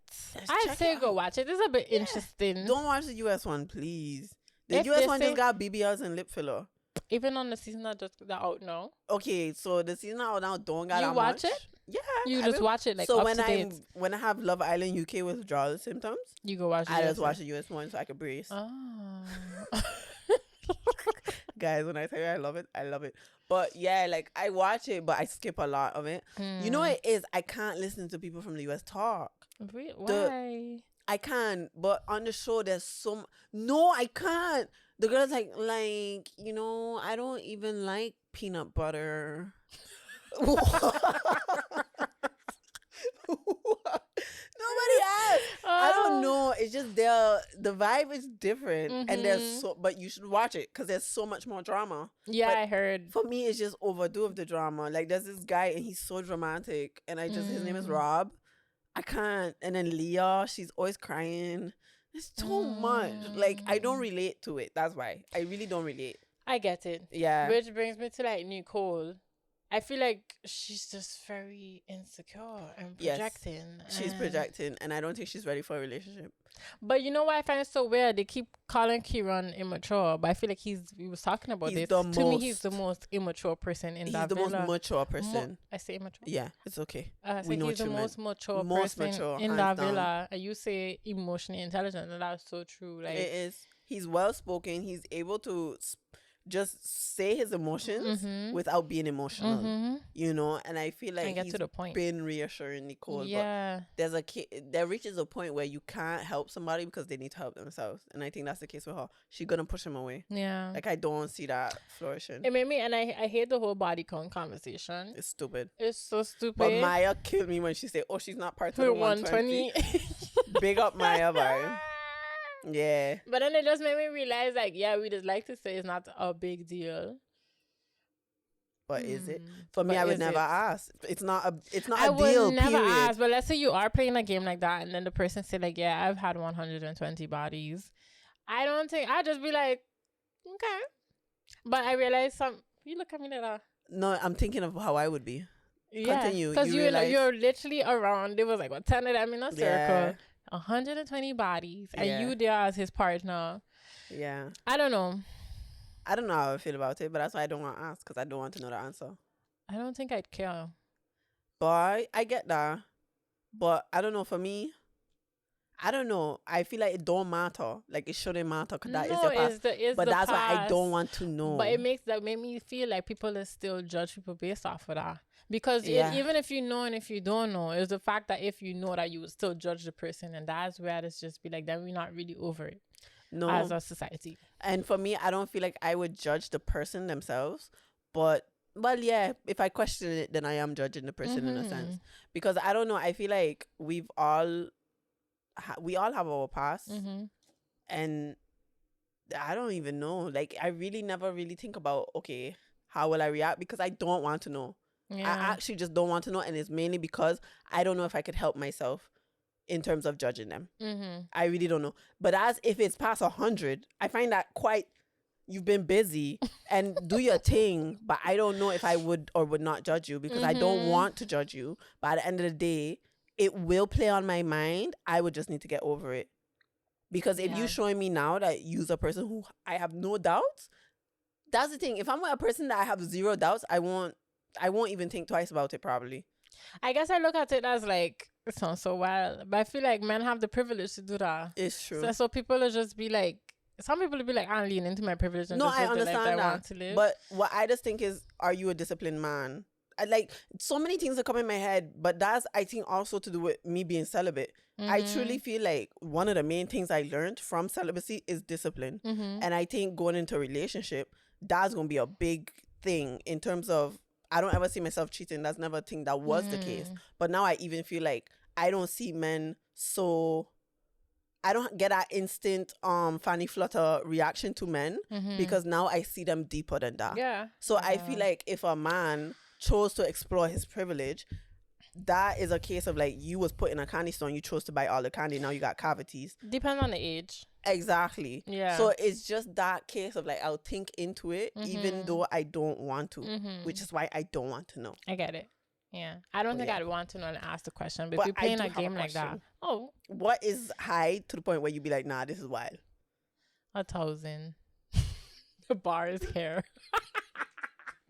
I'd say go watch it. It's a bit interesting. Don't watch the US one, please. The US one just got BBLs and lip filler. Even on the season that out now. Okay, so the season out now don't got you watch it? Yeah. You just watch it like so up when to date. when I have Love Island UK withdrawal symptoms, you go watch it. I just watch the US one so I can brace. Oh. Guys, when I tell you I love it. But yeah, like I watch it, but I skip a lot of it. You know what it is? I can't listen to people from the US talk. Why? I can, but on the show there's some. No, I can't. The girl's like, you know, I don't even like peanut butter. Nobody asked. I don't know. It's just the vibe is different, and there's but you should watch it because there's so much more drama. Yeah, but I heard. For me, it's just overdue of the drama. Like there's this guy and he's so dramatic, and his name is Rob. I can't. And then Leah, she's always crying. It's too much. Like I don't relate to it. That's why I really don't relate. I get it. Yeah. Which brings me to like Nicole. I feel like she's just very insecure and projecting. She's projecting, and I don't think she's ready for a relationship. But you know what I find so weird? They keep calling Kieran immature, but I feel like we was talking about this. To me, he's the most immature person in that villa. He's the most mature person. I say immature? Yeah, it's okay. We know he's the most mature person in that villa. And you say emotionally intelligent, and that's so true. Like, it is. He's well-spoken. He's able to just say his emotions without being emotional, you know. And I feel like he's been reassuring Nicole. Yeah, but there reaches a point where you can't help somebody because they need to help themselves, and I think that's the case with her. She's gonna push him away. Yeah, like I don't see that flourishing. It made me, and I hate the whole body count conversation. It's stupid. It's so stupid. But Maya killed me when she said, "Oh, she's not part of the 120." Big up Maya, bro. Yeah, but then it just made me realize, like, yeah, we just like to say it's not a big deal, but is it? For me, I would never ask. It's not a deal. I would never ask. But let's say you are playing a game like that, and then the person said, like, yeah, I've had 120 bodies. I don't think I'd just be like, okay. But I realized you look at me like that. No, I'm thinking of how I would be. Yeah, continue. Because you're literally around. There was like 10 of them in a circle. 120 bodies, and you there as his partner. Yeah. I don't know how I feel about it, but that's why I don't want to ask, because I don't want to know the answer. I don't think I'd care. But I get that. But I don't know, for me, I don't know. I feel like it don't matter. Like, it shouldn't matter, because that is your past. But that's why I don't want to know. But it made me feel like people still judge people based off of that. Because even if you know and if you don't know, it's the fact that if you know that you would still judge the person, and that's where it's just be like, then we're not really over it as a society. And for me, I don't feel like I would judge the person themselves, but well, yeah, if I question it, then I am judging the person in a sense, because I don't know. I feel like we all have our past, and I don't even know. Like, I really never really think about, okay, how will I react, because I don't want to know. Yeah. I actually just don't want to know, and it's mainly because I don't know if I could help myself in terms of judging them. I really don't know. But as if it's past 100, I find that you've been busy and do your thing, but I don't know if I would or would not judge you, because I don't want to judge you. But at the end of the day, it will play on my mind. I would just need to get over it. Because if you're showing me now that you're a person who I have no doubts, that's the thing. If I'm with a person that I have zero doubts, I won't even think twice about it, probably. I guess I look at it as like, it sounds so wild, but I feel like men have the privilege to do that. It's true. So people will just be like, some people will be like, I'm leaning into my privilege and just live the life that I want to live. But what I just think is, are you a disciplined man? Like, so many things that come in my head, but that's, I think, also to do with me being celibate. I truly feel like one of the main things I learned from celibacy is discipline. And I think going into a relationship, that's going to be a big thing in terms of, I don't ever see myself cheating. That's never a thing that was the case. But now I even feel like I don't see men I don't get that instant fanny flutter reaction to men, because now I see them deeper than that. Yeah. So I feel like if a man chose to explore his privilege, that is a case of like, you was put in a candy store and you chose to buy all the candy, now you got cavities. Depends on the age. Exactly. Yeah. So it's just that case of like, I'll think into it even though I don't want to, which is why I don't want to know. I get it. Yeah. I don't think I'd want to know and ask the question, but if you're playing a game like that. Oh. What is high to the point where you'd be like, nah, this is wild? 1,000. The bar is here.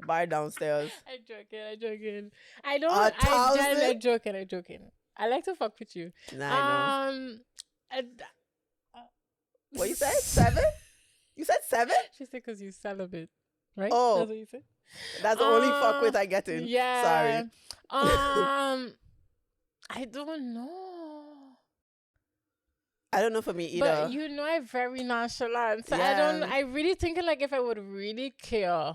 Bar downstairs. I'm joking. I like joking. I like to fuck with you. Nah, I know. What you said? 7? You said 7? She said because you celibate, right? Oh, that's what you said. That's the only fuck with I get in. Yeah. Sorry. I don't know. I don't know for me either. But you know, I'm very nonchalant. So I really thinking like if I would really care.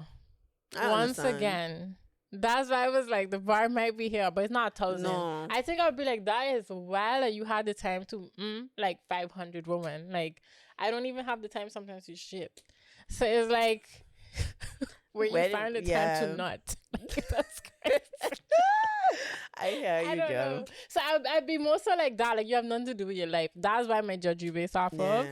Once again, that's why I was like, the bar might be here, but it's not 1,000. No. I think I would be like, that is well, you had the time to like 500 women. Like, I don't even have the time sometimes to ship. So it's like where you find the time to nut. Like, that's crazy. I hear you, girl. Know. So I'd be more so like that. Like, you have nothing to do with your life. That's why I might judge you based off of.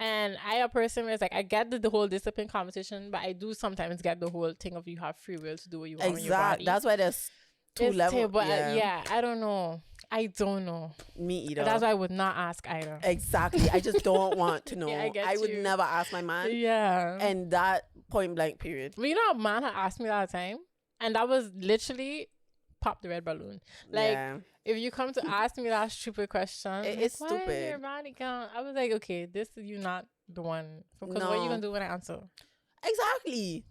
And I a person where it's like I get the whole discipline conversation, but I do sometimes get the whole thing of you have free will to do what you want with your body. That's why there's two levels. But I don't know. I don't know. Me either. That's why I would not ask either. Exactly. I just don't want to know. I would you. never ask my man. Yeah. And that point blank period. But you know, a man had asked me that time, and that was literally pop the red balloon. Like, if you come to ask me that stupid question, it's like, stupid. Why is your body count? I was like, okay, this is you not the one. Because what are you gonna do when I answer? Exactly.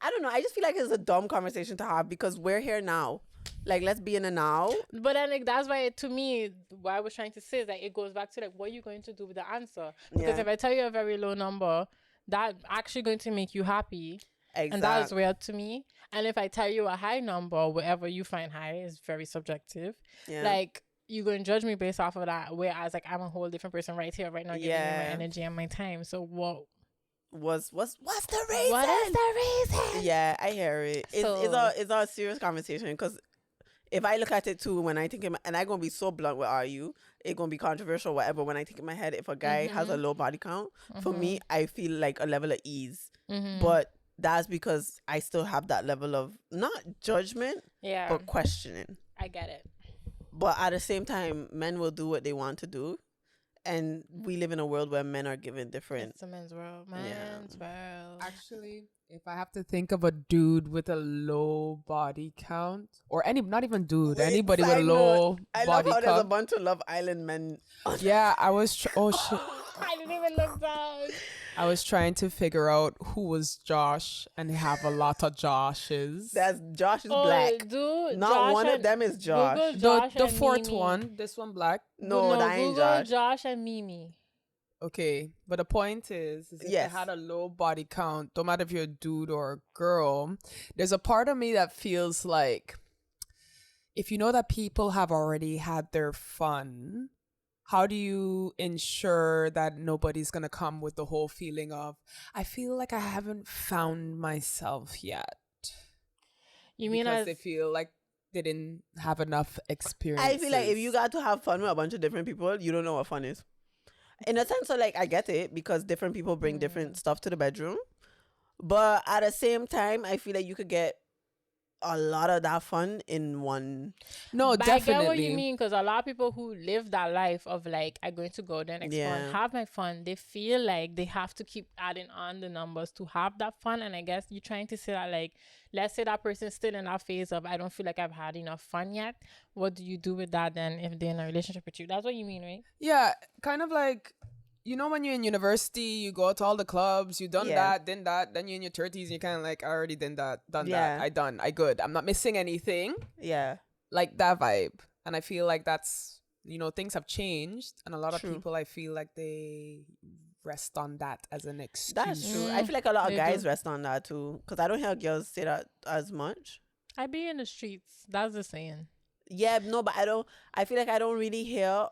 I don't know. I just feel like it's a dumb conversation to have because we're here now. Like, let's be in the now. But then, like, that's why, to me, what I was trying to say is, like, it goes back to, like, what are you going to do with the answer? Because if I tell you a very low number, that's actually going to make you happy. Exactly. And that is weird to me. And if I tell you a high number, whatever you find high is very subjective. Yeah. Like, you're going to judge me based off of that, whereas, like, I'm a whole different person right here, right now, giving you my energy and my time. So, what's the reason? What is the reason? Yeah, I hear it. It's a serious conversation because if I look at it too, when I think and I'm gonna be so blunt with you, it's gonna be controversial, whatever. When I think in my head, if a guy has a low body count, for me, I feel like a level of ease. But that's because I still have that level of not judgment, but questioning. I get it. But at the same time, men will do what they want to do. And we live in a world where men are given different. It's a men's world. Men's world. Actually, if I have to think of a dude with a low body count, or not even dude, anybody with a low body count. I love how there's a bunch of Love Island men. Yeah, I was. Oh shit! I didn't even look down. I was trying to figure out who was Josh, and they have a lot of Joshes. Josh is black. Dude, not Josh one of them is Josh. The fourth Mimi. One, this one black. No, that ain't Google Josh and Mimi. Okay, but the point is if they had a low body count, no matter if you're a dude or a girl, there's a part of me that feels like if you know that people have already had their fun, how do you ensure that nobody's going to come with the whole feeling of, I feel like I haven't found myself yet? You mean because they feel like they didn't have enough experience? I feel like if you got to have fun with a bunch of different people, you don't know what fun is. In a sense, so like I get it because different people bring different stuff to the bedroom. But at the same time, I feel like you could get a lot of that fun in one. No, but definitely. I get what you mean because a lot of people who live that life of like, I'm going to go there and have my fun, they feel like they have to keep adding on the numbers to have that fun. And I guess you're trying to say that, like, let's say that person's still in that phase of, I don't feel like I've had enough fun yet. What do you do with that then if they're in a relationship with you? That's what you mean, right? Yeah, kind of like, you know, when you're in university, you go to all the clubs, you done that, then you're in your 30s, and you're kind of like, I already done that, I good. I'm not missing anything. Yeah. Like that vibe. And I feel like that's, you know, things have changed. And a lot of people, I feel like they rest on that as an excuse. That's true. I feel like a lot of guys rest on that too. Because I don't hear girls say that as much. I be in the streets. That's the saying. Yeah, no, but I feel like I don't really hear...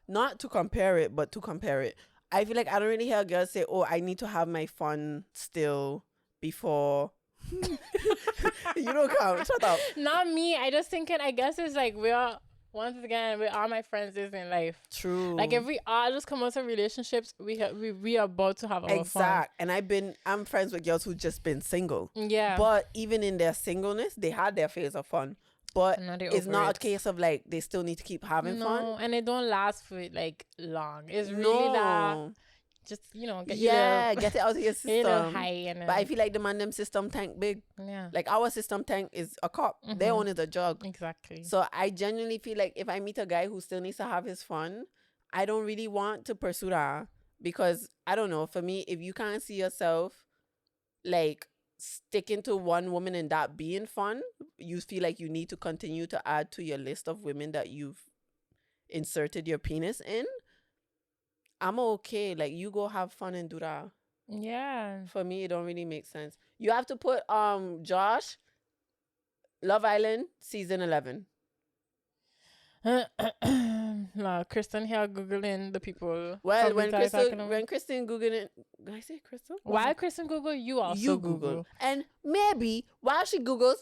not to compare it, but to compare it. I feel like I don't really hear girls say, oh, I need to have my fun still before. You don't count. Shut up. Not me. I just thinking, I guess it's like once again, with all my friends is in life. True. Like if we all just come out of relationships, we are about to have our fun. And I'm friends with girls who've just been single. Yeah. But even in their singleness, they had their phase of fun. But it's not a case of like they still need to keep having fun. No, and it don't last for like long. It's really that just, you know, get it out of your system. High but I feel like the man them system tank big. Yeah. Like our system tank is a cup. Their own is a jug. Exactly. So I genuinely feel like if I meet a guy who still needs to have his fun, I don't really want to pursue that. Because I don't know, for me, if you can't see yourself like sticking to one woman and that being fun, you feel like you need to continue to add to your list of women that you've inserted your penis in. I'm okay. Like, you go have fun and do that. Yeah. For me, it don't really make sense. You have to put Josh, Love Island, season 11. No, Kristen here Googling the people. Well, when Kristen Googling, did I say Kristen? While Kristen Google, you also Google. And maybe while she Googles,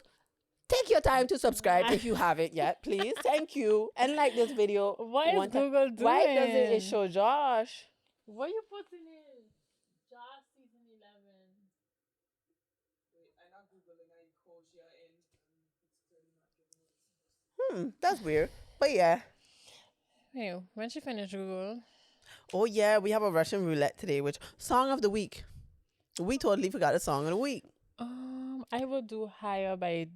take your time to subscribe if you haven't yet, please. Thank you. And like this video. What is Google doing? Why doesn't it show Josh? What you putting in? Josh season 11. Wait, I'm not Googling. I Kosia in. It's clearly not giving it. That's weird. But yeah. Hey, when she finished Google. Oh yeah, we have a Russian roulette today, which song of the week. We totally forgot the song of the week. I will do Higher by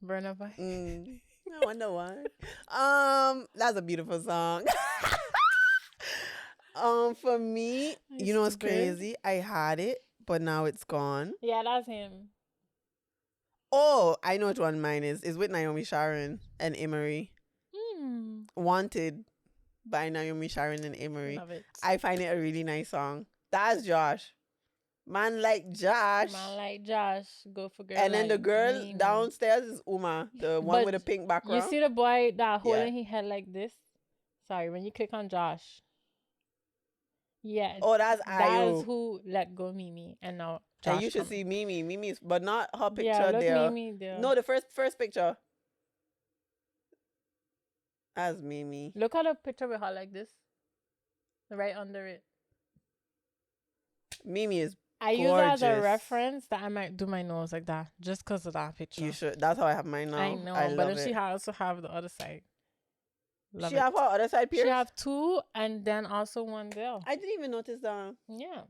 Burna Boy. I wonder why. That's a beautiful song. For me, you know what's crazy? I had it, but now it's gone. Yeah, that's him. Oh, I know which one mine is. It's with Naomi Sharon and Emery. Wanted by Naomi Sharon and Emery. Love it. I find it a really nice song. That's Josh. Man like Josh. Go for girl. And then the girl Mimi. downstairs is Uma, the one with a pink background. You see the boy that holding his head like this? Sorry, when you click on Josh. Yeah. Oh, that's Ayo. That's who let go Mimi. And now Josh. And you should comes. see Mimi's, but not her picture look there. Mimi there. No, the first picture. As Mimi. Look at the picture with her like this. Right under it. Mimi is I gorgeous. use that as a reference that I might do my nose like that just because of that picture. You should. That's how I have mine now. I know, but then she also have the other side. She have her other side pierced? She have two and then also one there. I didn't even notice that. Yeah.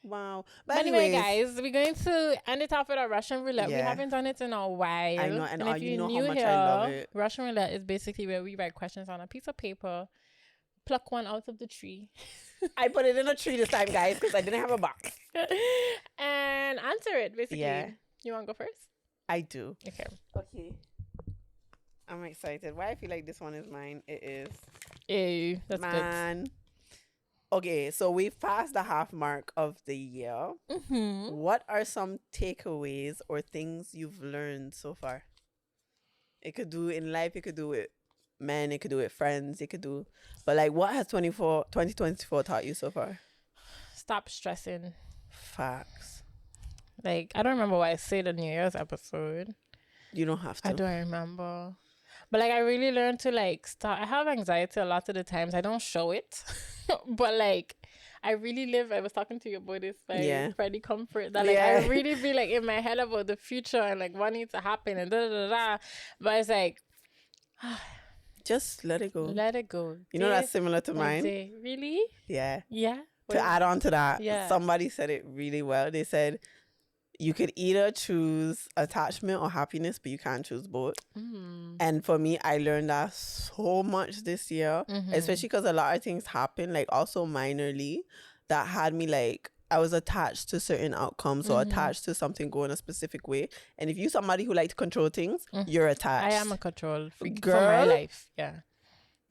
Wow. But anyway, guys, we're going to end it off with a Russian roulette. Yeah. We haven't done it in a while. I know, and if you you're know new how much here, I love it. Russian roulette is basically where we write questions on a piece of paper, pluck one out of the tree. I put it in a tree this time, guys, because I didn't have a box. And answer it, basically. Yeah. You want to go first? I do. Okay. I'm excited. Why I feel like this one is mine? It is. Ew, that's good. Okay, so we've passed the half mark of the year. What are some takeaways or things you've learned so far? It could do in life, it could do with men, it could do with friends, it could do. But like, what has 2024 taught you so far? Stop stressing. Facts. Like, I don't remember what I said in New Year's episode. You don't have to. I don't remember. But like, I really learned to like stop. I have anxiety a lot of the times. I don't show it. But like, I really live. I was talking to you about this by Freddie Comfort. That like, I really be like in my head about the future and like what needs to happen and da da da da. But it's like, just let it go. Let it go. You know, that's similar to mine. Really? Yeah. Yeah. To add on to that, somebody said it really well. They said, you could either choose attachment or happiness, but you can't choose both. And for me, I learned that so much this year, especially because a lot of things happened, like also minorly, that had me like, I was attached to certain outcomes or attached to something going a specific way. And if you're somebody who likes to control things, you're attached. I am a control freak Girl, for my life. Yeah.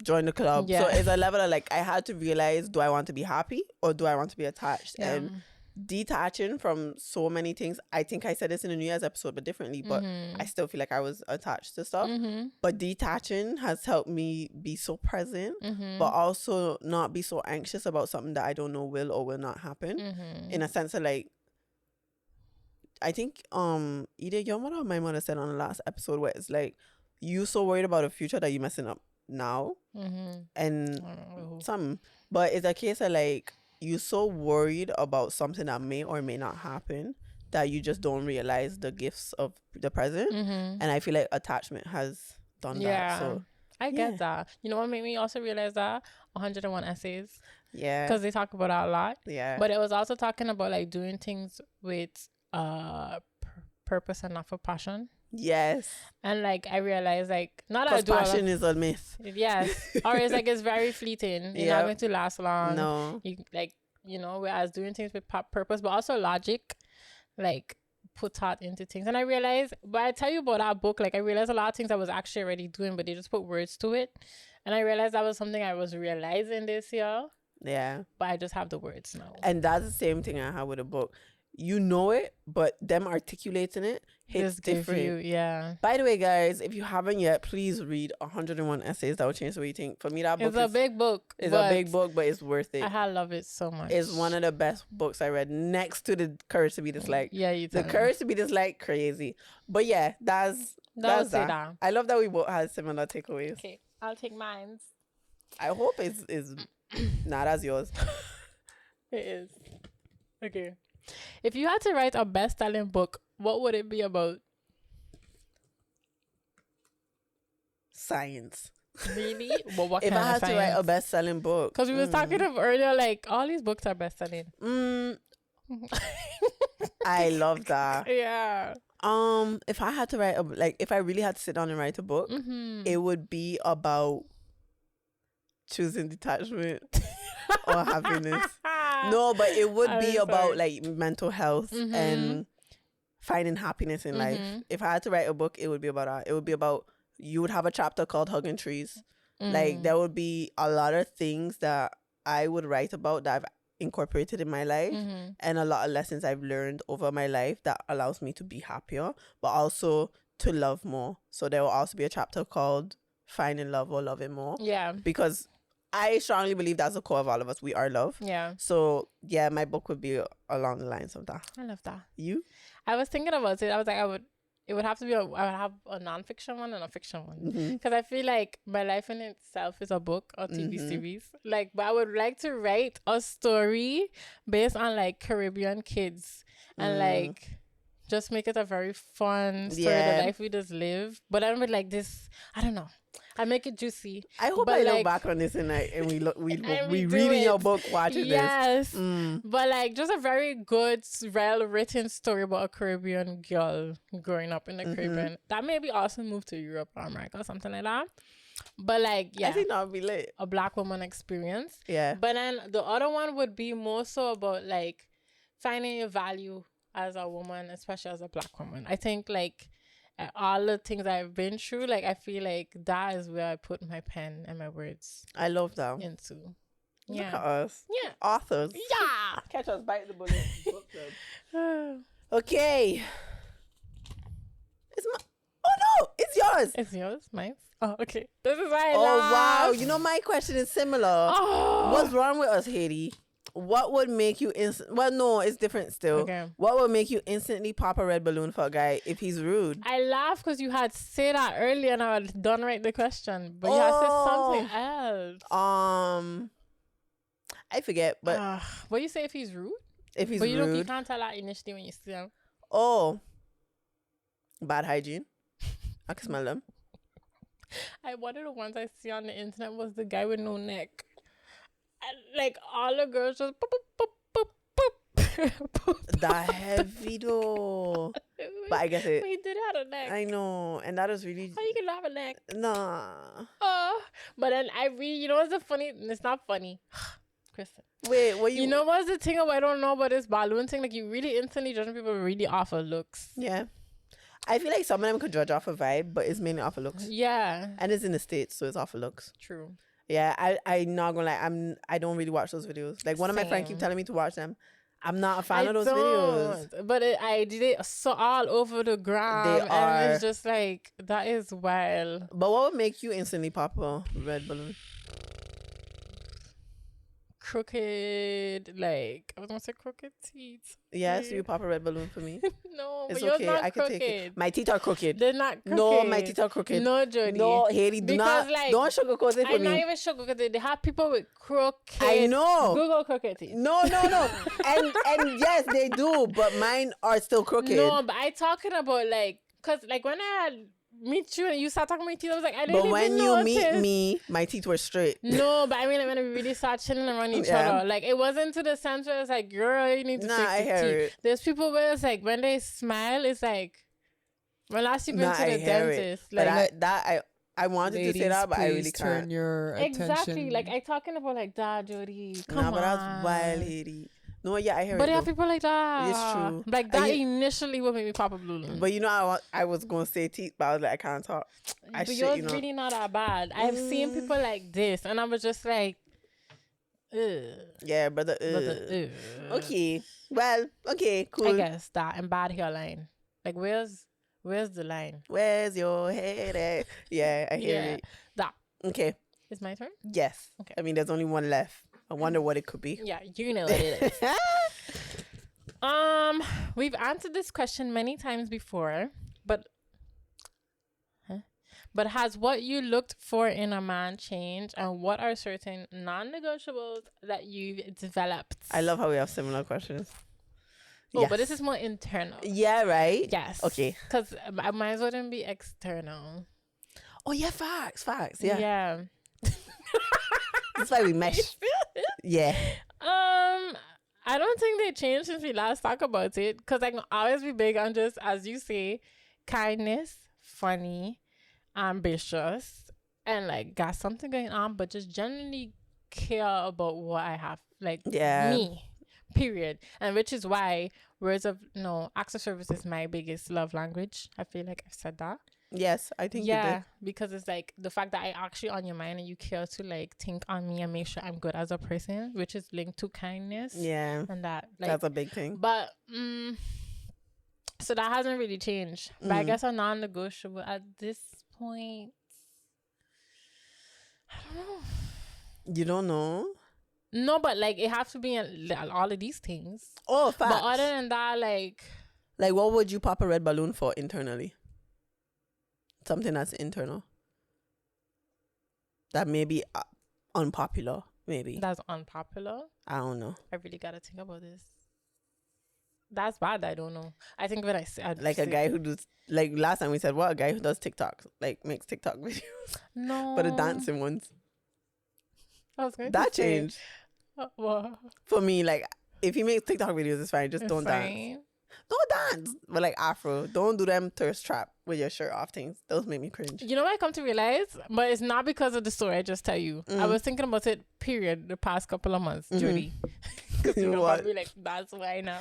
Join the club. So it's a level of like, I had to realize, do I want to be happy or do I want to be attached? And detaching from so many things. I think I said this in a New Year's episode, but differently. But I still feel like I was attached to stuff. But detaching has helped me be so present, but also not be so anxious about something that I don't know will or will not happen. In a sense of like, I think either your mother or my mother said on the last episode where it's like, you so worried about a future that you're messing up now, and some. But it's a case of like, you're so worried about something that may or may not happen that you just don't realize the gifts of the present. And I feel like attachment has done that. So I get that. You know what made me also realize that? 101 essays. Yeah. Because they talk about that a lot. Yeah. But it was also talking about like doing things with purpose and not for passion. Yes. And like I realized like not that passion is a myth. Yes. Or it's like it's very fleeting. It's not going to last long. No. You like, you know, whereas doing things with purpose, but also logic, like put thought into things. And I realized, but I tell you about that book, like I realized a lot of things I was actually already doing, but they just put words to it. And I realized that was something I was realizing this year. Yeah. But I just have the words now. And that's the same thing I have with a book. You know it, but them articulating it hits different. By the way, guys, if you haven't yet, please read 101 essays that will change the way you think. For me, that book is a big book. It's a big book, but it's worth it. I love it so much. It's one of the best books I read, next to The Courage to Be Disliked. Yeah, you tell The Courage to Be Disliked, crazy. But yeah, that's that. I love that we both had similar takeaways. Okay, I'll take mine. I hope it's Nah, that's yours. It is. Okay. If you had to write a best-selling book, what would it be about? Science. Really? Well, what If kind I had of to write a science? best-selling book, Because we was talking of earlier, like all these books are best-selling. I love that. Yeah. If I had to write if I really had to sit down and write a book, it would be about choosing detachment or happiness. No, but it would be about like mental health and finding happiness in life. If I had to write a book, it would be about that. It would be about, you would have a chapter called Hugging Trees. Like there would be a lot of things that I would write about that I've incorporated in my life, and a lot of lessons I've learned over my life that allows me to be happier, but also to love more. So there will also be a chapter called Finding Love or Loving More. Yeah. Because I strongly believe that's the core of all of us. We are love. Yeah. So yeah, my book would be along the lines of that. I love that. You? I was thinking about it. I was like, it would have to be I would have a non-fiction one and a fiction one. Because I feel like my life in itself is a book or TV series. Like, but I would like to write a story based on like Caribbean kids and like just make it a very fun story, the life we just live. But I don't be like this, I don't know. I make it juicy. I hope I look back on this and we reading your book, watching this. Yes. But like just a very good, well-written story about a Caribbean girl growing up in the Caribbean. That maybe also moved to Europe or America or something like that. But like, yeah. I think that would be lit. A Black woman experience. Yeah. But then the other one would be more so about like finding your value as a woman, especially as a Black woman. I think like all the things I've been through, like I feel like that is where I put my pen and my words. I love that. Into. Look at us. Yeah. Authors. Yeah. Catch us, bite the bullet. Book club. Okay. It's my. Oh no, it's yours. It's yours, mine. Oh, okay. This is why I wow. laugh. You know, my question is similar. Oh. What's wrong with us, Hadie? What would make you well, no, it's different still. Okay. What would make you instantly pop a red balloon for a guy if he's rude? I laugh because you had said that earlier and I had done right the question, but you had said something else. I forget, but what do you say if he's rude? If he's but rude, you can't tell that initially when you see him. Oh, bad hygiene. I can smell them. One of the ones I see on the internet was the guy with no neck. And, like all the girls just boop, boop, boop, boop, boop. That heavy though. But I guess it. He did have a neck. I know, and that is really. How you can have a neck? Nah. But then I really, you know what's the funny? It's not funny, Kristen. Wait, what you know what's the thing I don't know about this balloon thing? Like you really instantly judge people really off of looks. Yeah. I feel like some of them could judge off of vibe, but it's mainly off of looks. Yeah. And it's in the States, so it's off of looks. True. Yeah, I'm not gonna lie. I don't really watch those videos. Like one of my friends keep telling me to watch them. I'm not a fan of those videos. But I did it so all over the gram. They are. And it's just like, that is wild. But what would make you instantly pop a red balloon? Crooked, like, I was gonna say crooked teeth. Yes, you pop a red balloon for me. No, it's but yours okay. not I can crooked. take it. My teeth are crooked. They're not crooked. No, my teeth are crooked. No, Jody. No, Hadie, Because, like, don't sugarcoat it for I'm me. not even sugarcoating. They have people with crooked. I know. Google crooked teeth. No. and yes, they do, but mine are still crooked. No, but I talking about like, cause like when I had meet you and you start talking about my teeth, I was like, I didn't even But when you meet me, my teeth were straight. No, but I mean, like, when we really start chilling around each other, like it wasn't to the sense where it's like, girl, you need to fix I your hear teeth. it. There's people where it's like when they smile, it's like when last you been to the dentist. It. Like But I wanted to say that, but I really turn can't. your attention. Exactly. Like I talking about like that, Jody. Come on. But that's wild, Hadie. No, yeah, I hear it. But there are though. people like that. It's true. Like that initially would make me pop a blue loon. But you know, I was gonna say teeth, but I was like, I can't talk. But yours really not that bad. I've seen people like this, and I was just like, ugh. Yeah, brother. Ugh. Okay. Well, okay, cool. I guess that and bad hairline. Like where's the line? Where's your head at? Yeah, I hear it. That. Okay. It's my turn? Yes. Okay. I mean, there's only one left. I wonder what it could be. Yeah, you know what it is. We've answered this question many times before, but But has what you looked for in a man changed, and what are certain non-negotiables that you've developed? I love how we have similar questions. Oh, yes. But this is more internal. Yeah, right? Yes. Okay. Because mine wouldn't be external. Oh, yeah, facts. Yeah. Yeah. That's why we mesh. Yeah. I don't think they changed since we last talked about it. Because I can always be big on just, as you say, kindness, funny, ambitious, and like got something going on, but just genuinely care about what I have. Like, me. Period. And which is why acts of service is my biggest love language. I feel like I've said that. Yes, I think you did. Because it's like the fact that I actually on your mind and you care to like think on me and make sure I'm good as a person, which is linked to kindness. Yeah. And that like, that's a big thing. But so that hasn't really changed. But I guess a non-negotiable at this point, I don't know. You don't know? No, but like it has to be all of these things. Oh, facts. But other than that, like what would you pop a red balloon for internally? Something that's internal. That may be unpopular, maybe. That's unpopular? I don't know. I really gotta think about this. That's bad. I don't know. I think when I say like a guy who does, like last time we said, what, a guy who does TikTok, like makes TikTok videos. No. But the dancing ones. I was going that to say, changed. What? For me, like if he makes TikTok videos, it's fine. Just don't dance. Don't dance. But like Afro, don't do them thirst trap with your shirt off things. Those make me cringe. You know what I come to realize? But it's not because of the story I just tell you. I was thinking about it, period, the past couple of months, Judy. Because you know probably like, that's why now.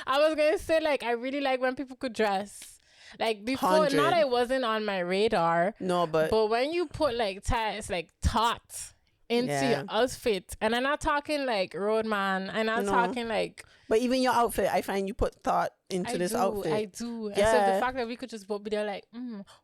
I was going to say, like, I really like when people could dress. Like, before, 100. not it wasn't on my radar. No, but when you put, like, ties, like, thought into your outfit, and I'm not talking, like, roadman, I'm not talking, like... But even your outfit, I find you put thought into this outfit. I do. Yeah. And so the fact that we could just both be there like,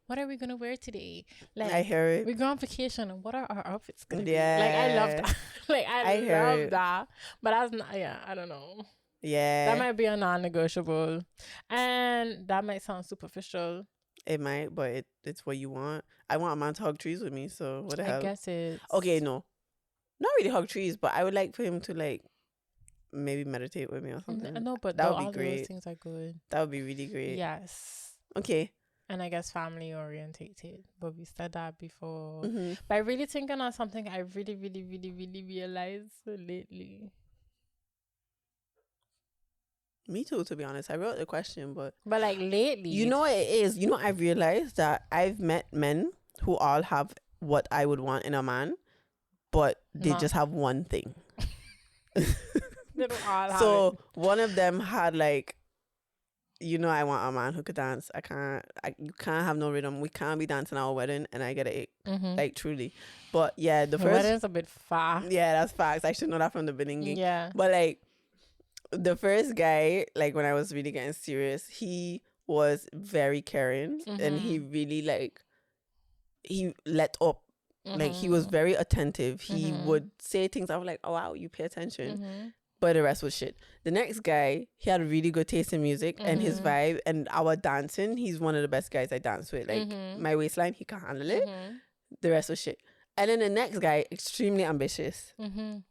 what are we going to wear today? Like, I hear it. We go on vacation and what are our outfits going to be? Like, I love that. Like, I love that. But that's not, I don't know. Yeah. That might be a non-negotiable. And that might sound superficial. It might, but it's what you want. I want a man to hug trees with me, so what the hell? I guess it's... Okay, no. Not really hug trees, but I would like for him to, like, maybe meditate with me or something. No, but that would all be great. Those things are good. That would be really great. Yes. Okay. And I guess family orientated, but we said that before. But I really thinking on something I really, really, really, really realized lately. Me too, to be honest. I wrote the question, but like lately, you know what it is. You know, I've realized that I've met men who all have what I would want in a man, but they just have one thing. They don't all have so it. One of them had like, I want a man who could dance. You can't have no rhythm. We can't be dancing our wedding, and I get it, like truly. But yeah, the first wedding's a bit far. Yeah, that's facts. I should know that from the beginning. Yeah, but like the first guy, like when I was really getting serious, he was very caring, and he really like he let up. Like he was very attentive. He would say things. I was like, oh wow, you pay attention. But the rest was shit. The next guy, he had really good taste in music and his vibe and our dancing. He's one of the best guys I dance with. Like my waistline, he can handle it. The rest was shit. And then the next guy, extremely ambitious.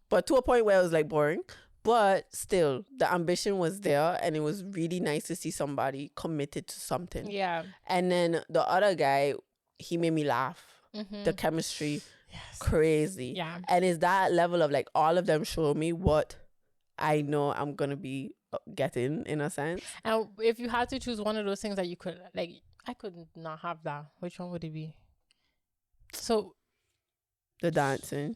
But to a point where it was like boring. But still, the ambition was there, and it was really nice to see somebody committed to something. Yeah. And then the other guy, he made me laugh. The chemistry, crazy. Yeah. And it's that level of like all of them show me what I know I'm gonna be getting in a sense. And if you had to choose one of those things that you could like, I could not have that. Which one would it be? So, the dancing.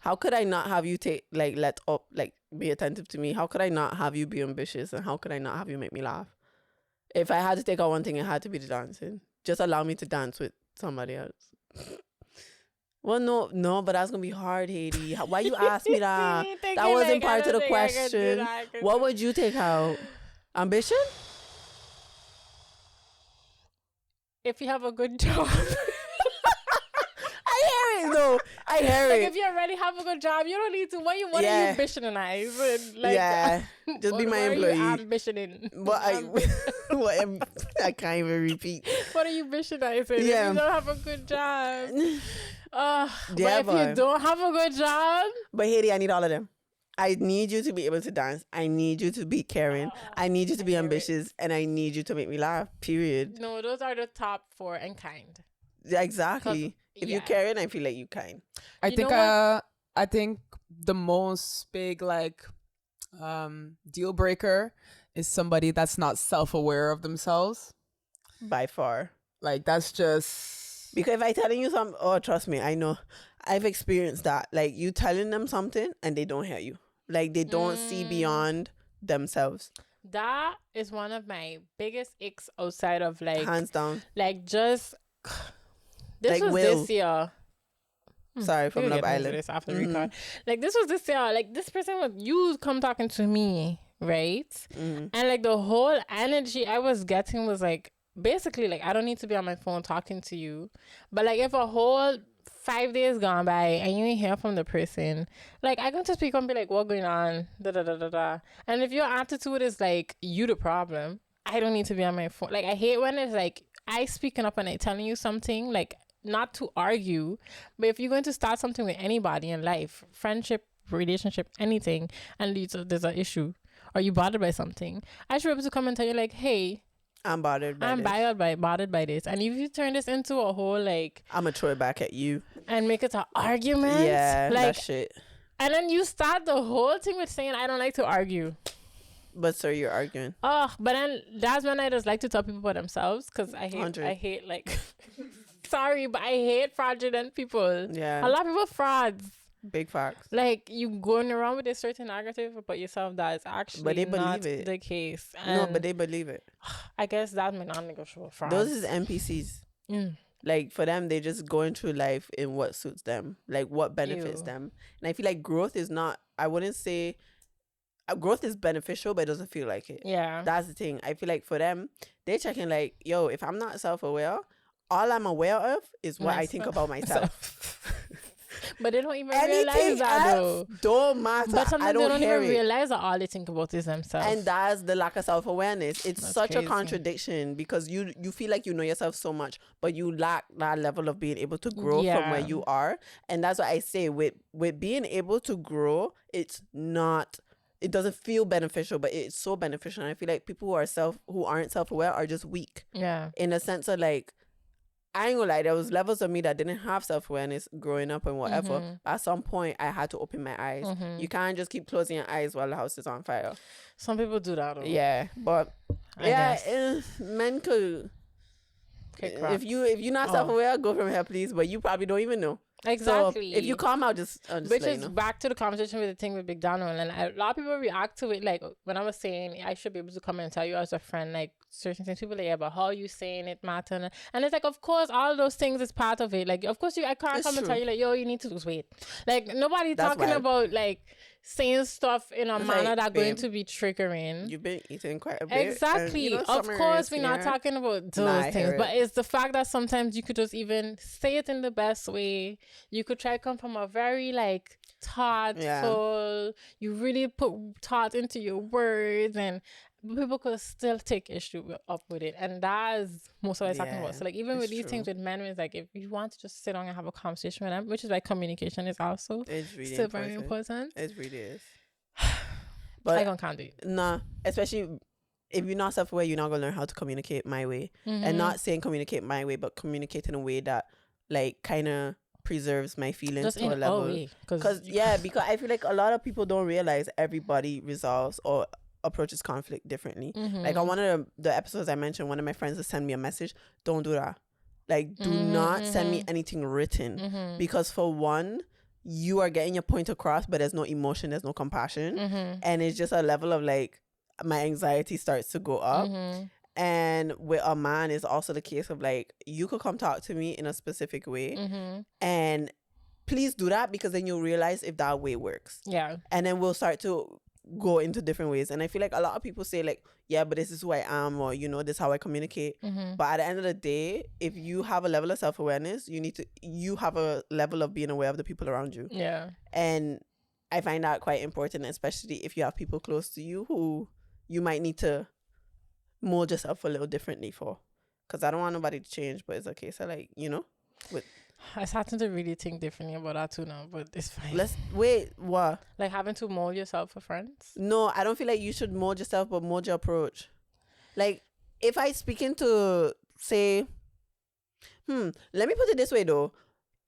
How could I not have you let up, like be attentive to me? How could I not have you be ambitious? And how could I not have you make me laugh? If I had to take out one thing, it had to be the dancing. Just allow me to dance with somebody else. Well, no, but that's gonna be hard, Hadie. Why you ask me that? That wasn't part of the question. What would you take out? Ambition? If you have a good job. I hear it though. I hear like it. if you already have a good job, you don't need to. What are you ambitioning? Like, yeah, just be my employee. What are you ambitioning? But I can't even repeat. What are you ambitionizing? Yeah. If you don't have a good job. But Yeah, if you don't have a good job. But Hadie, I need all of them. I need you to be able to dance. I need you to be caring. I need you to be ambitious. And I need you to make me laugh, period. No, those are the top 4 and kind. Yeah, exactly. If you're caring, I feel like you kind. I think the most big like deal breaker is somebody that's not self-aware of themselves. By far. Like that's just because if I telling you something, oh trust me, I know. I've experienced that. Like you telling them something and they don't hear you. Like they don't see beyond themselves. That is one of my biggest icks outside of like hands down. Like just this like was Will. This year. Sorry, from Love Island. This after record. Like this was this year. Like this person was you come talking to me, right? And like the whole energy I was getting was like basically like I don't need to be on my phone talking to you, but like if a whole 5 days gone by and you ain't hear from the person, like I can just speak and be like, what going on? Da da da da da. And if your attitude is like you the problem, I don't need to be on my phone. Like I hate when it's like I speaking up and I telling you something, like not to argue, but if you're going to start something with anybody in life, friendship, relationship, anything, and there's an issue or you bothered by something, I should be able to come and tell you like, hey, I'm bothered by bothered by this. And if you turn this into a whole like I'm gonna throw it back at you and make it an argument, yeah, like, that shit. And then you start the whole thing with saying I don't like to argue. But sir, you're arguing. Oh, but then that's when I just like to tell people about themselves because I hate like sorry, but I hate fraudulent people. Yeah, a lot of people frauds. Big facts. Like you going around with a certain narrative about yourself that is actually but they not believe it. The case. And no, but they believe it. I guess that's my non-negotiable fraud. Those is NPCs. Like for them, they just going through life in what suits them, like what benefits them. And I feel like growth is not. I wouldn't say growth is beneficial, but it doesn't feel like it. Yeah, that's the thing. I feel like for them, they're checking like, yo, if I'm not self-aware, all I'm aware of is what I think about myself. But they don't even realize that though. Don't matter. But sometimes they don't even realize that all they think about is themselves. And that's the lack of self-awareness. It's such a contradiction because you feel like you know yourself so much, but you lack that level of being able to grow from where you are. And that's what I say with being able to grow, it doesn't feel beneficial, but it's so beneficial. And I feel like people who aren't self-aware are just weak. Yeah. In a sense of like, I ain't gonna lie, there was levels of me that didn't have self-awareness growing up and whatever. At some point, I had to open my eyes. You can't just keep closing your eyes while the house is on fire. Some people do that. Yeah, but men could. If you're not self-aware, go from here, please. But you probably don't even know. Exactly. So if you come out, just which is back to the conversation with the thing with Big Donald, and a lot of people react to it like when I was saying I should be able to come and tell you as a friend like certain things. People like, yeah, but how you saying it matter, and it's like of course all those things is part of it. Like of course I can't come and tell you like, yo, you need to lose weight. Like nobody talking about like saying stuff in a manner that's going to be triggering. You've been eating quite a bit. Exactly. And, of course, we're not talking about those things, but it's the fact that sometimes you could just even say it in the best way. You could try to come from a very like thoughtful, you really put thought into your words, and people could still take issue up with it. And that's most of what I'm talking about. So like even with these things with men, it's like if you want to just sit down and have a conversation with them, which is why communication is also still very important. It really is. But I can't do it. Nah, especially if you're not self-aware, you're not gonna learn how to communicate my way. And not saying communicate my way, but communicate in a way that like kind of preserves my feelings just to a level. Because I feel like a lot of people don't realize everybody resolves or approaches conflict differently. Like on one of the episodes I mentioned, one of my friends would send me a message. Don't do that. Like do not send me anything written, because for one, you are getting your point across, but there's no emotion, there's no compassion, and it's just a level of like my anxiety starts to go up. And with a man, it's also the case of like, you could come talk to me in a specific way, and please do that, because then you'll realize if that way works. Yeah. And then we'll start to go into different ways. And I feel like a lot of people say like, yeah, but this is who I am, or this is how I communicate. But at the end of the day, if you have a level of self-awareness, you have a level of being aware of the people around you. Yeah. And I find that quite important, especially if you have people close to you who you might need to mold yourself a little differently for. Because I don't want nobody to change, but it's okay. So like, I started to really think differently about that too now, but it's fine. What? Like having to mold yourself for friends? No, I don't feel like you should mold yourself, but mold your approach. Like, if I speak into, say, let me put it this way though.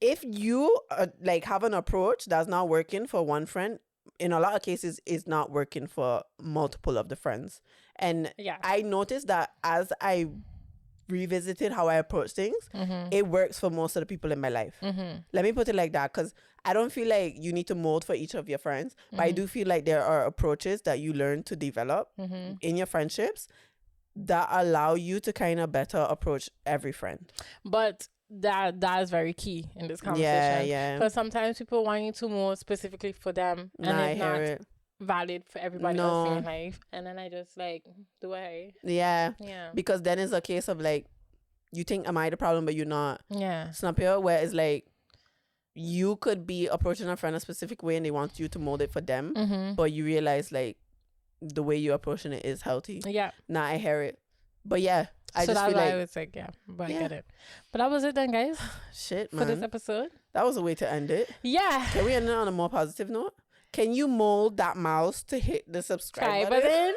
If you like have an approach that's not working for one friend, in a lot of cases, it's not working for multiple of the friends. And I noticed that as I revisited how I approach things, it works for most of the people in my life. Let me put it like that, because I don't feel like you need to mold for each of your friends, but I do feel like there are approaches that you learn to develop in your friendships that allow you to kind of better approach every friend. But that is very key in this conversation. Yeah. Because sometimes people want you to mold specifically for them, and it's not valid for everybody else in your life. And then I just like, do I? Yeah. Because then it's a case of like, you think, am I the problem, but you're not. Yeah. Snap here, where it's like, you could be approaching a friend a specific way and they want you to mold it for them, but you realize like the way you're approaching it is healthy. Yeah. Nah, I hear it. But yeah, I so just that's feel why like, I was like, but I get it. But that was it then, guys. Shit, man. For this episode. That was a way to end it. Yeah. Can we end it on a more positive note? Can you mold that mouse to hit the subscribe button?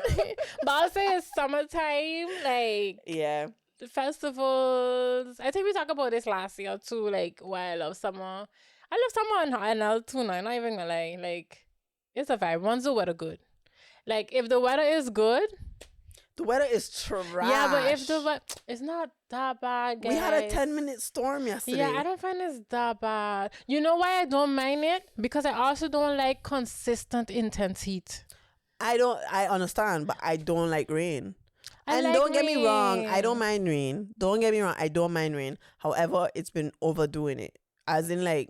But I'll say it's summertime, like the festivals. I think we talked about this last year too. Like, why I love summer. I love summer and L too. Now, I'm not even gonna lie. Like, it's a vibe. Once the weather good. Like, if the weather is good. The weather is trash. Yeah, but if the weather, it's not that bad, guys. We had a 10-minute storm yesterday. Yeah, I don't find it's that bad. You know why I don't mind it? Because I also don't like consistent intense heat. I understand, but I don't like rain. And like don't get rain. me wrong, I don't mind rain. Don't get me wrong, I don't mind rain. However, it's been overdoing it. As in, like,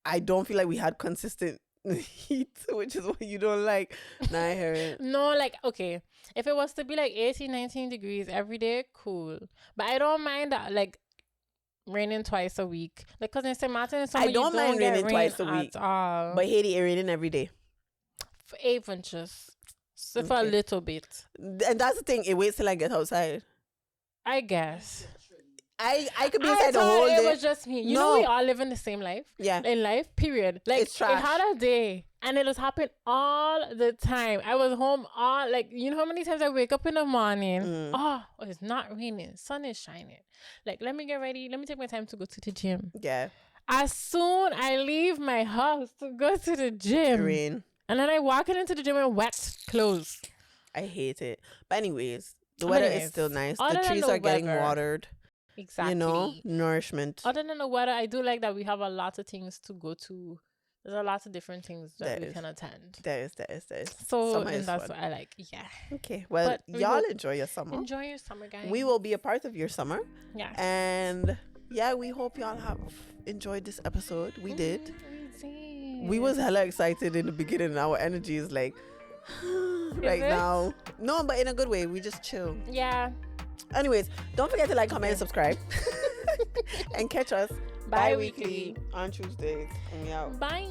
I don't feel like we had consistent heat, which is what you don't like. Nah, I hear it. No, like, okay, if it was to be like 18, 19 degrees every day, cool. But I don't mind that, like, raining twice a week. Like, because in St. Martin, I don't mind raining twice a week. All. But Haiti, it raining every day. For 8 inches. So for a little bit. And that's the thing, it waits till I get outside. I guess. I could be inside the whole day. It was just me. You know, we all live in the same life. Yeah. In life, period. Like, it's trash. It had a day, and it was happening all the time. I was home all, like, you know how many times I wake up in the morning? Oh, it's not raining. Sun is shining. Like, let me get ready. Let me take my time to go to the gym. Yeah. As soon I leave my house to go to the gym. Rain. And then I walk into the gym in wet clothes. I hate it. But anyways, the weather is still nice. The trees are getting watered. Exactly. You know, nourishment. Other than the weather, I do like that we have a lot of things to go to. There's a lot of different things that we can attend. There is. So, and that's what I like. Yeah. Okay. Well, y'all enjoy your summer. Enjoy your summer, guys. We will be a part of your summer. Yeah. And yeah, we hope y'all have enjoyed this episode. We did. We was hella excited in the beginning. Our energy is like right now. No, but in a good way. We just chill. Yeah. Anyways, don't forget to like, comment, and subscribe. And catch us bi-weekly on Tuesdays. And we out. Bye.